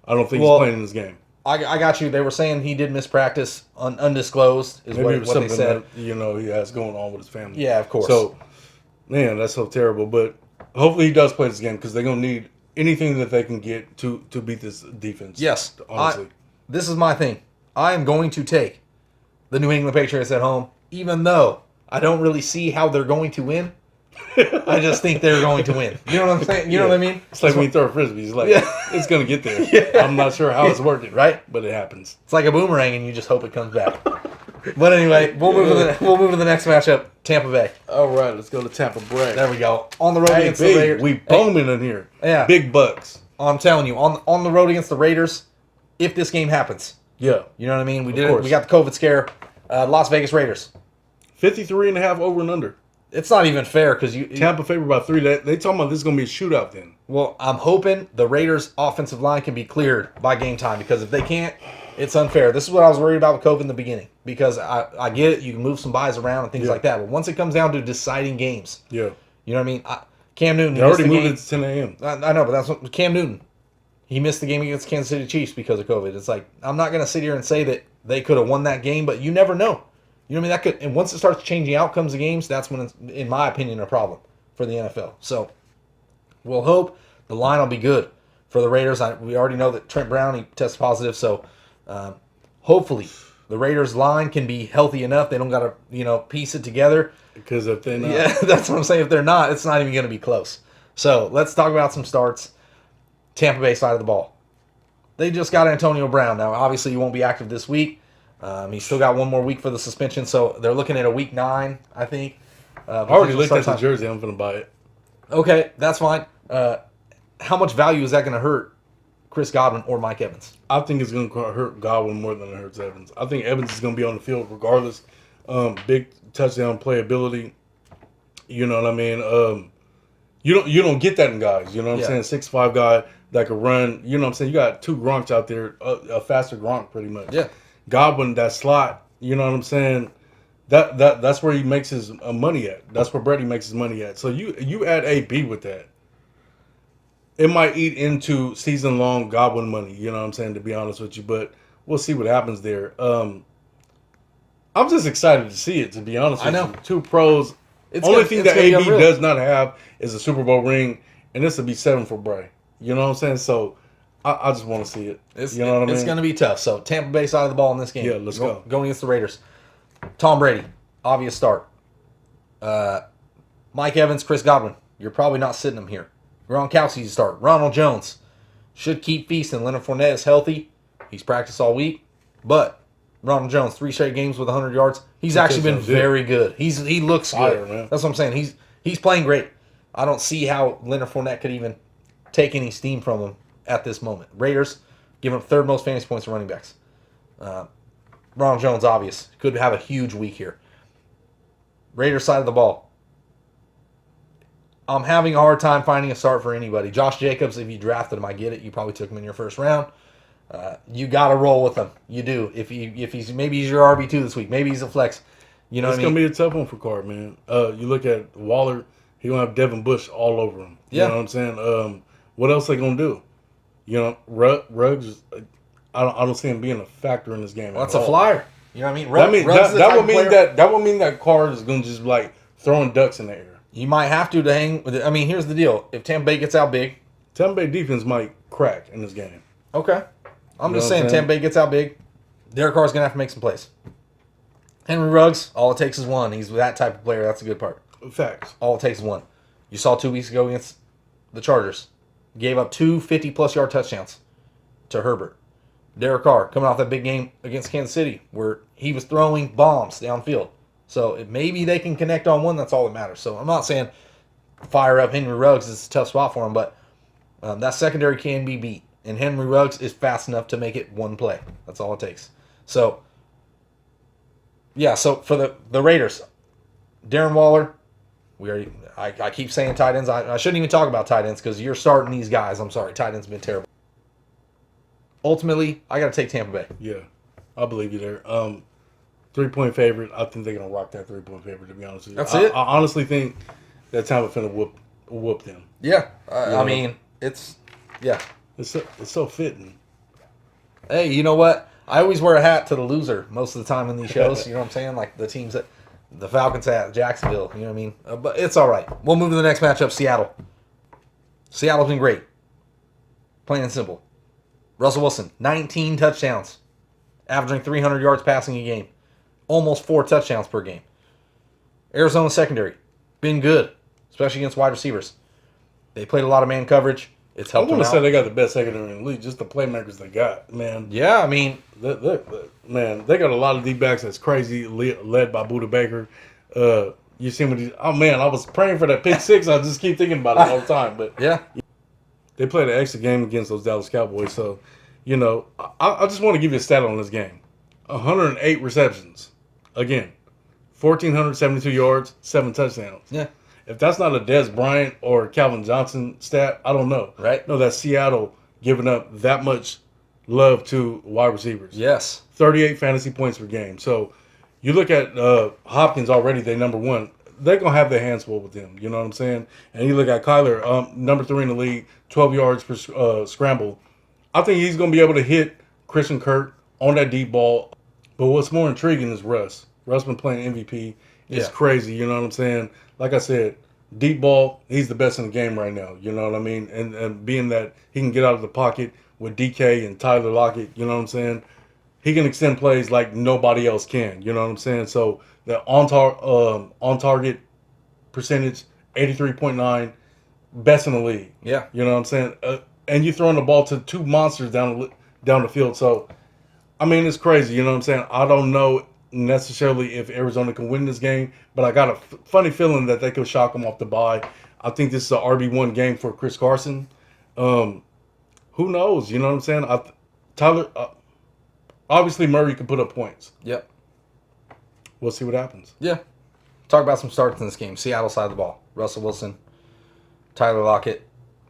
I don't think he's playing in this game. I got you. They were saying he did miss practice undisclosed is what they said. That, he has going on with his family. Yeah, of course. So, man, that's so terrible. But hopefully he does play this game because they're going to need anything that they can get to beat this defense. Yes. Honestly. This is my thing. I am going to take the New England Patriots at home, even though I don't really see how they're going to win. I just think they're going to win. You know what I'm saying? You know what I mean? It's like when you throw a frisbee. It's like, it's going to get there. I'm not sure how it's working, right? But it happens. It's like a boomerang, and you just hope it comes back. But anyway, we'll move to the next matchup, Tampa Bay. All right, let's go to Tampa Bay. There we go. On the road against the Raiders. We booming in here. Yeah. Big bucks. I'm telling you, on the road against the Raiders, if this game happens. Yeah. You know what I mean? We did it. We got the COVID scare. Las Vegas Raiders. 53.5 over and under. It's not even fair because Tampa favored by 3. They talking about this is going to be a shootout then. Well, I'm hoping the Raiders' offensive line can be cleared by game time because if they can't, it's unfair. This is what I was worried about with COVID in the beginning because I get it. You can move some buys around and things like that. But once it comes down to deciding games, you know what I mean? Cam Newton. They already moved it to 10 a.m. I know, but that's what Cam Newton. He missed the game against Kansas City Chiefs because of COVID. It's like, I'm not going to sit here and say that they could have won that game, but you never know. You know what I mean? That could, and once it starts changing outcomes of games, that's when it's, in my opinion, a problem for the NFL. So we'll hope the line will be good for the Raiders. We already know that Trent Brown, he tested positive, so hopefully the Raiders line can be healthy enough. They don't got to, piece it together. Because if they're not. Yeah, that's what I'm saying. If they're not, it's not even going to be close. So let's talk about some starts. Tampa Bay side of the ball. They just got Antonio Brown. Now, obviously, he won't be active this week. He's still got one more week for the suspension, so they're looking at a week 9, I think. I already looked at the jersey. I'm going to buy it. Okay, that's fine. How much value is that going to hurt Chris Godwin or Mike Evans? I think it's going to hurt Godwin more than it hurts Evans. I think Evans is going to be on the field regardless. Big touchdown playability. You know what I mean? You don't get that in guys. You know what I'm saying? 6'5" guy that could run. You know what I'm saying? You got 2 Gronks out there, a faster Gronk pretty much. Yeah. Godwin, that slot. You know what I'm saying? That's where he makes his money at. That's where Brady makes his money at. So you add AB with that. It might eat into season-long Godwin money, you know what I'm saying, to be honest with you. But we'll see what happens there. I'm just excited to see it, to be honest with you. 2 pros. Only thing that AB does not have is a Super Bowl ring, and this will be 7 for Bray. You know what I'm saying? So I just want to see it. You know what I mean? It's going to be tough. So Tampa Bay side of the ball in this game. Yeah, let's go. Going against the Raiders. Tom Brady, obvious start. Mike Evans, Chris Godwin. You're probably not sitting them here. Gronkowski's start. Ronald Jones should keep feasting. Leonard Fournette is healthy. He's practiced all week. But Ronald Jones, 3 straight games with 100 yards. He's actually been very good. He looks good. Man. That's what I'm saying. He's playing great. I don't see how Leonard Fournette could even take any steam from him at this moment. Raiders give him 3rd most fantasy points to running backs. Ronald Jones, obvious. Could have a huge week here. Raiders side of the ball. I'm having a hard time finding a start for anybody. Josh Jacobs, if you drafted him, I get it. You probably took him in your 1st round. You got to roll with him. You do. If he's maybe he's your RB2 this week. Maybe he's a flex. You know, it's gonna be a tough one for Card, man. You look at Waller. He gonna have Devin Bush all over him. You know what I'm saying? What else they gonna do? You know, Ruggs. I don't see him being a factor in this game. Well, that's a flyer. You know what I mean? That would mean that Card is gonna just like throwing ducks in the air. You might have to hang with it. I mean, here's the deal. If Tampa Bay gets out big. Tampa Bay defense might crack in this game. Okay. I'm just saying Tampa Bay gets out big. Derek Carr's going to have to make some plays. Henry Ruggs, all it takes is one. He's that type of player. That's a good part. Facts. All it takes is one. You saw 2 weeks ago against the Chargers. Gave up 2 50-plus yard touchdowns to Herbert. Derek Carr coming off that big game against Kansas City where he was throwing bombs downfield. So maybe they can connect on one. That's all that matters. So I'm not saying fire up Henry Ruggs. It's a tough spot for him, but that secondary can be beat. And Henry Ruggs is fast enough to make it one play. That's all it takes. So, yeah, so for the Raiders, Darren Waller, I keep saying tight ends. I shouldn't even talk about tight ends because you're starting these guys. I'm sorry. Tight ends have been terrible. Ultimately, I got to take Tampa Bay. Yeah, I believe you there. 3-point favorite. I think they're going to rock that 3-point favorite, to be honest with you. That's it? I honestly think that Tampa finna whoop them. Yeah. I mean, it's so fitting. Hey, you know what? I always wear a hat to the loser most of the time in these shows. You know what I'm saying? Like the teams that the Falcons hat, Jacksonville. You know what I mean? But it's all right. We'll move to the next matchup, Seattle. Seattle's been great. Plain and simple. Russell Wilson, 19 touchdowns. Averaging 300 yards passing a game. Almost 4 touchdowns per game. Arizona secondary, been good, especially against wide receivers. They played a lot of man coverage. It's helped them out. I want to say they got the best secondary in the league, just the playmakers they got, man. Yeah, I mean. They got a lot of D-backs that's crazy, led by Budda Baker. You see what I was praying for that pick 6. I just keep thinking about it all the time. But yeah, they played an extra game against those Dallas Cowboys. So, you know, I just want to give you a stat on this game. 108 receptions. Again, 1,472 yards, 7 touchdowns. Yeah. If that's not a Dez Bryant or Calvin Johnson stat, I don't know. Right. No, that's Seattle giving up that much love to wide receivers. Yes. 38 fantasy points per game. So you look at Hopkins already, they number one. They're going to have their hands full with him. You know what I'm saying? And you look at Kyler, number 3 in the league, 12 yards per scramble. I think he's going to be able to hit Christian Kirk on that deep ball. But what's more intriguing is Russ. Russ been playing MVP. It's crazy. You know what I'm saying? Like I said, deep ball, he's the best in the game right now. You know what I mean? And being that he can get out of the pocket with DK and Tyler Lockett, you know what I'm saying? He can extend plays like nobody else can. You know what I'm saying? So the on target percentage, 83.9, best in the league. Yeah. You know what I'm saying? And you're throwing the ball to 2 monsters down the field. So, I mean, it's crazy. You know what I'm saying? I don't know necessarily if Arizona can win this game, but I got a funny feeling that they could shock them off the bye. I think this is an RB1 game for Chris Carson. Who knows? You know what I'm saying? Tyler, obviously Murray can put up points. Yep. We'll see what happens. Yeah. Talk about some starts in this game. Seattle side of the ball. Russell Wilson, Tyler Lockett,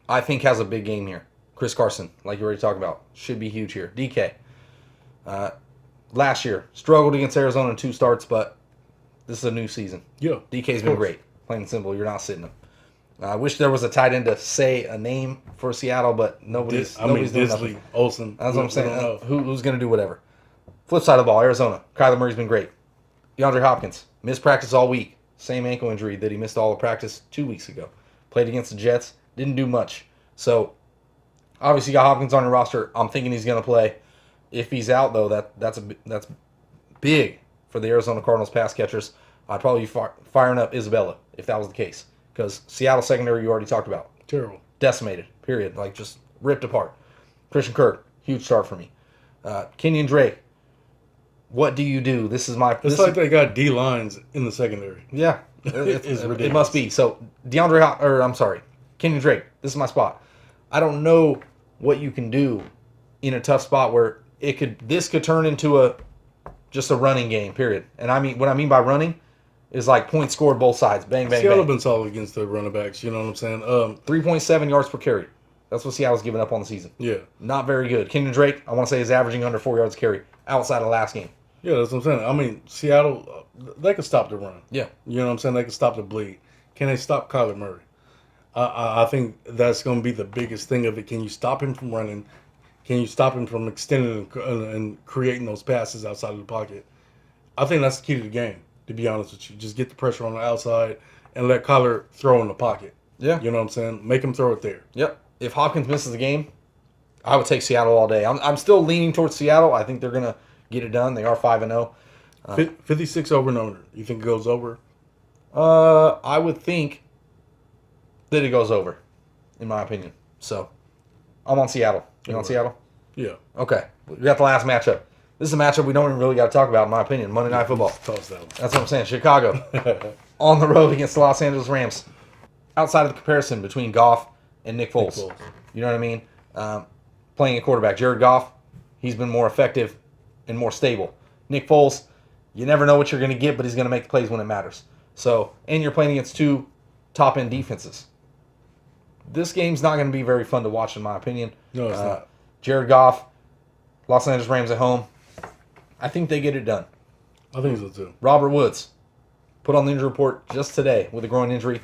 I think has a big game here. Chris Carson, like you already talked about, should be huge here. DK. Last year, struggled against Arizona in 2 starts, but this is a new season. Yeah. DK's been great. Plain and simple, you're not sitting him. I wish there was a tight end to say a name for Seattle, but nobody's doing Disley, nothing. Olsen. That's what I'm saying. Who's going to do whatever? Flip side of the ball, Arizona. Kyler Murray's been great. DeAndre Hopkins, missed practice all week. Same ankle injury that he missed all of practice 2 weeks ago. Played against the Jets, didn't do much. So, obviously you got Hopkins on your roster. I'm thinking he's going to play. If he's out, though, that's big for the Arizona Cardinals pass catchers. I'd probably be firing up Isabella if that was the case. Because Seattle secondary, you already talked about. Terrible. Decimated, period. Like, just ripped apart. Christian Kirk, huge start for me. Kenyon Drake, what do you do? This is my... It's like they got D-lines in the secondary. Yeah. It must be. So, Kenyon Drake, this is my spot. I don't know what you can do in a tough spot where this could turn into just a running game, period. And I mean, what I mean by running is like points scored both sides. Bang, bang, Seattle bang. been solid against the running backs, you know what I'm saying? 3.7 yards per carry. That's what Seattle's giving up on the season. Yeah. Not very good. Kenyon Drake, I want to say, is averaging under 4 yards a carry outside of last game. Yeah, that's what I'm saying. I mean, Seattle, they can stop the run. Yeah. You know what I'm saying? They can stop the bleed. Can they stop Kyler Murray? I think that's going to be the biggest thing of it. Can you stop him from running? Can you stop him from extending and creating those passes outside of the pocket? I think that's the key to the game, to be honest with you. Just get the pressure on the outside and let Kyler throw in the pocket. Yeah. You know what I'm saying? Make him throw it there. Yep. If Hopkins misses the game, I would take Seattle all day. I'm still leaning towards Seattle. I think they're going to get it done. They are 5-0. 56 over and under. You think it goes over? I would think that it goes over, in my opinion. So, I'm on Seattle. You on Seattle? Yeah. Okay. We got the last matchup. This is a matchup we don't even really got to talk about, in my opinion. Monday Night Football. Toss that one. That's what I'm saying. Chicago on the road against the Los Angeles Rams. Outside of the comparison between Goff and Nick Foles. You know what I mean? Playing a quarterback. Jared Goff, he's been more effective and more stable. Nick Foles, you never know what you're going to get, but he's going to make the plays when it matters. So, and you're playing against 2 top-end defenses. This game's not going to be very fun to watch, in my opinion. No, it's not. Jared Goff, Los Angeles Rams at home. I think they get it done. I think so too. Robert Woods, put on the injury report just today with a groin injury.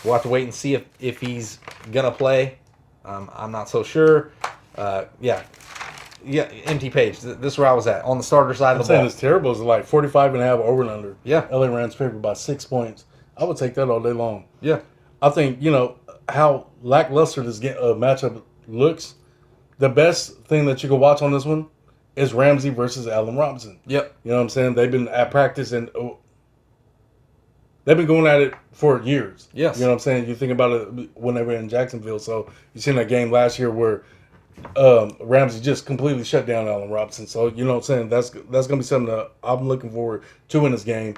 We'll have to wait and see if he's going to play. I'm not so sure. Empty page. This is where I was at. On the starter side of the ball. I'm saying it's terrible. It's like 45.5 over and under. Yeah. LA Rams favored by 6 points. I would take that all day long. Yeah. I think, how lackluster this matchup looks. The best thing that you can watch on this one is Ramsay versus Allen Robinson. Yep. You know what I'm saying? They've been at practice and they've been going at it for years. Yes. You know what I'm saying? You think about it when they were in Jacksonville. So you seen that game last year where Ramsey just completely shut down Allen Robinson. So you know what I'm saying? That's going to be something that I'm looking forward to in this game.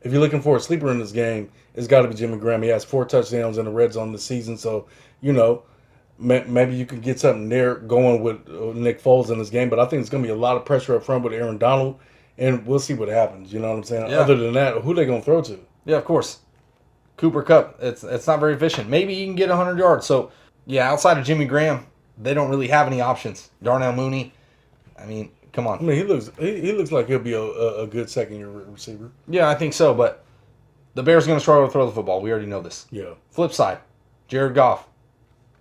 If you're looking for a sleeper in this game, it's got to be Jimmy Graham. He has 4 touchdowns in the red zone this season. So, maybe you could get something there going with Nick Foles in this game. But I think it's going to be a lot of pressure up front with Aaron Donald. and we'll see what happens. You know what I'm saying? Yeah. Other than that, who they gonna throw to? Yeah, of course. Cooper Kupp, it's not very efficient. Maybe he can get 100 yards. So, yeah, outside of Jimmy Graham, they don't really have any options. Darnell Mooney, I mean, come on. I mean, he looks like he'll be a good second-year receiver. Yeah, I think so, but the Bears are going to struggle to throw the football. We already know this. Yeah. Flip side, Jared Goff,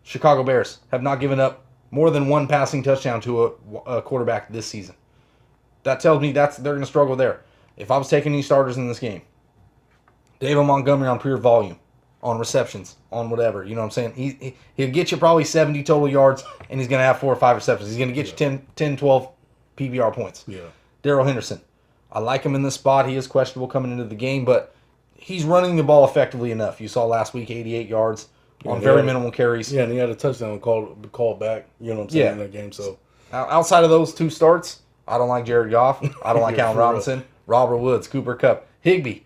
Chicago Bears have not given up more than one passing touchdown to a quarterback this season. That tells me they're going to struggle there. If I was taking any starters in this game, David Montgomery on pure volume, on receptions, on whatever. You know what I'm saying? He'll get you probably 70 total yards, and he's going to have 4 or 5 receptions. He's going to get you 10, 12 PPR points. Yeah. Darrell Henderson. I like him in this spot. He is questionable coming into the game, but he's running the ball effectively enough. You saw last week 88 yards on very minimal carries. Yeah, and he had a touchdown called back, you know what I'm saying, in that game. So outside of those 2 starts, I don't like Jared Goff. I don't like Yeah, Allen for real. Robinson, Robert Woods, Cooper Kupp, Higbee.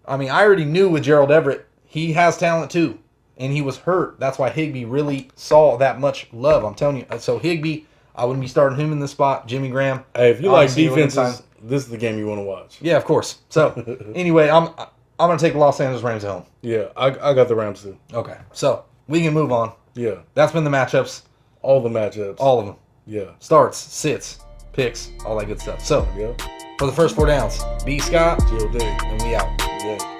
I mean, I already knew with Gerald Everett, he has talent too, and he was hurt. That's why Higbee really saw that much love. I'm telling you. So Higbee, I wouldn't be starting him in this spot. Jimmy Graham. hey, if you like Obviously, defenses, this is the game you want to watch. Yeah, of course. So anyway, I'm gonna take the Los Angeles Rams at home. Yeah, I got the Rams too. Okay, so we can move on. Yeah, That's been the matchups, all the matchups. all of them. Yeah, Starts, sits, picks, all that good stuff. So yeah. for the first 4 downs, B. Scott, G.O.D. and we out. Yeah.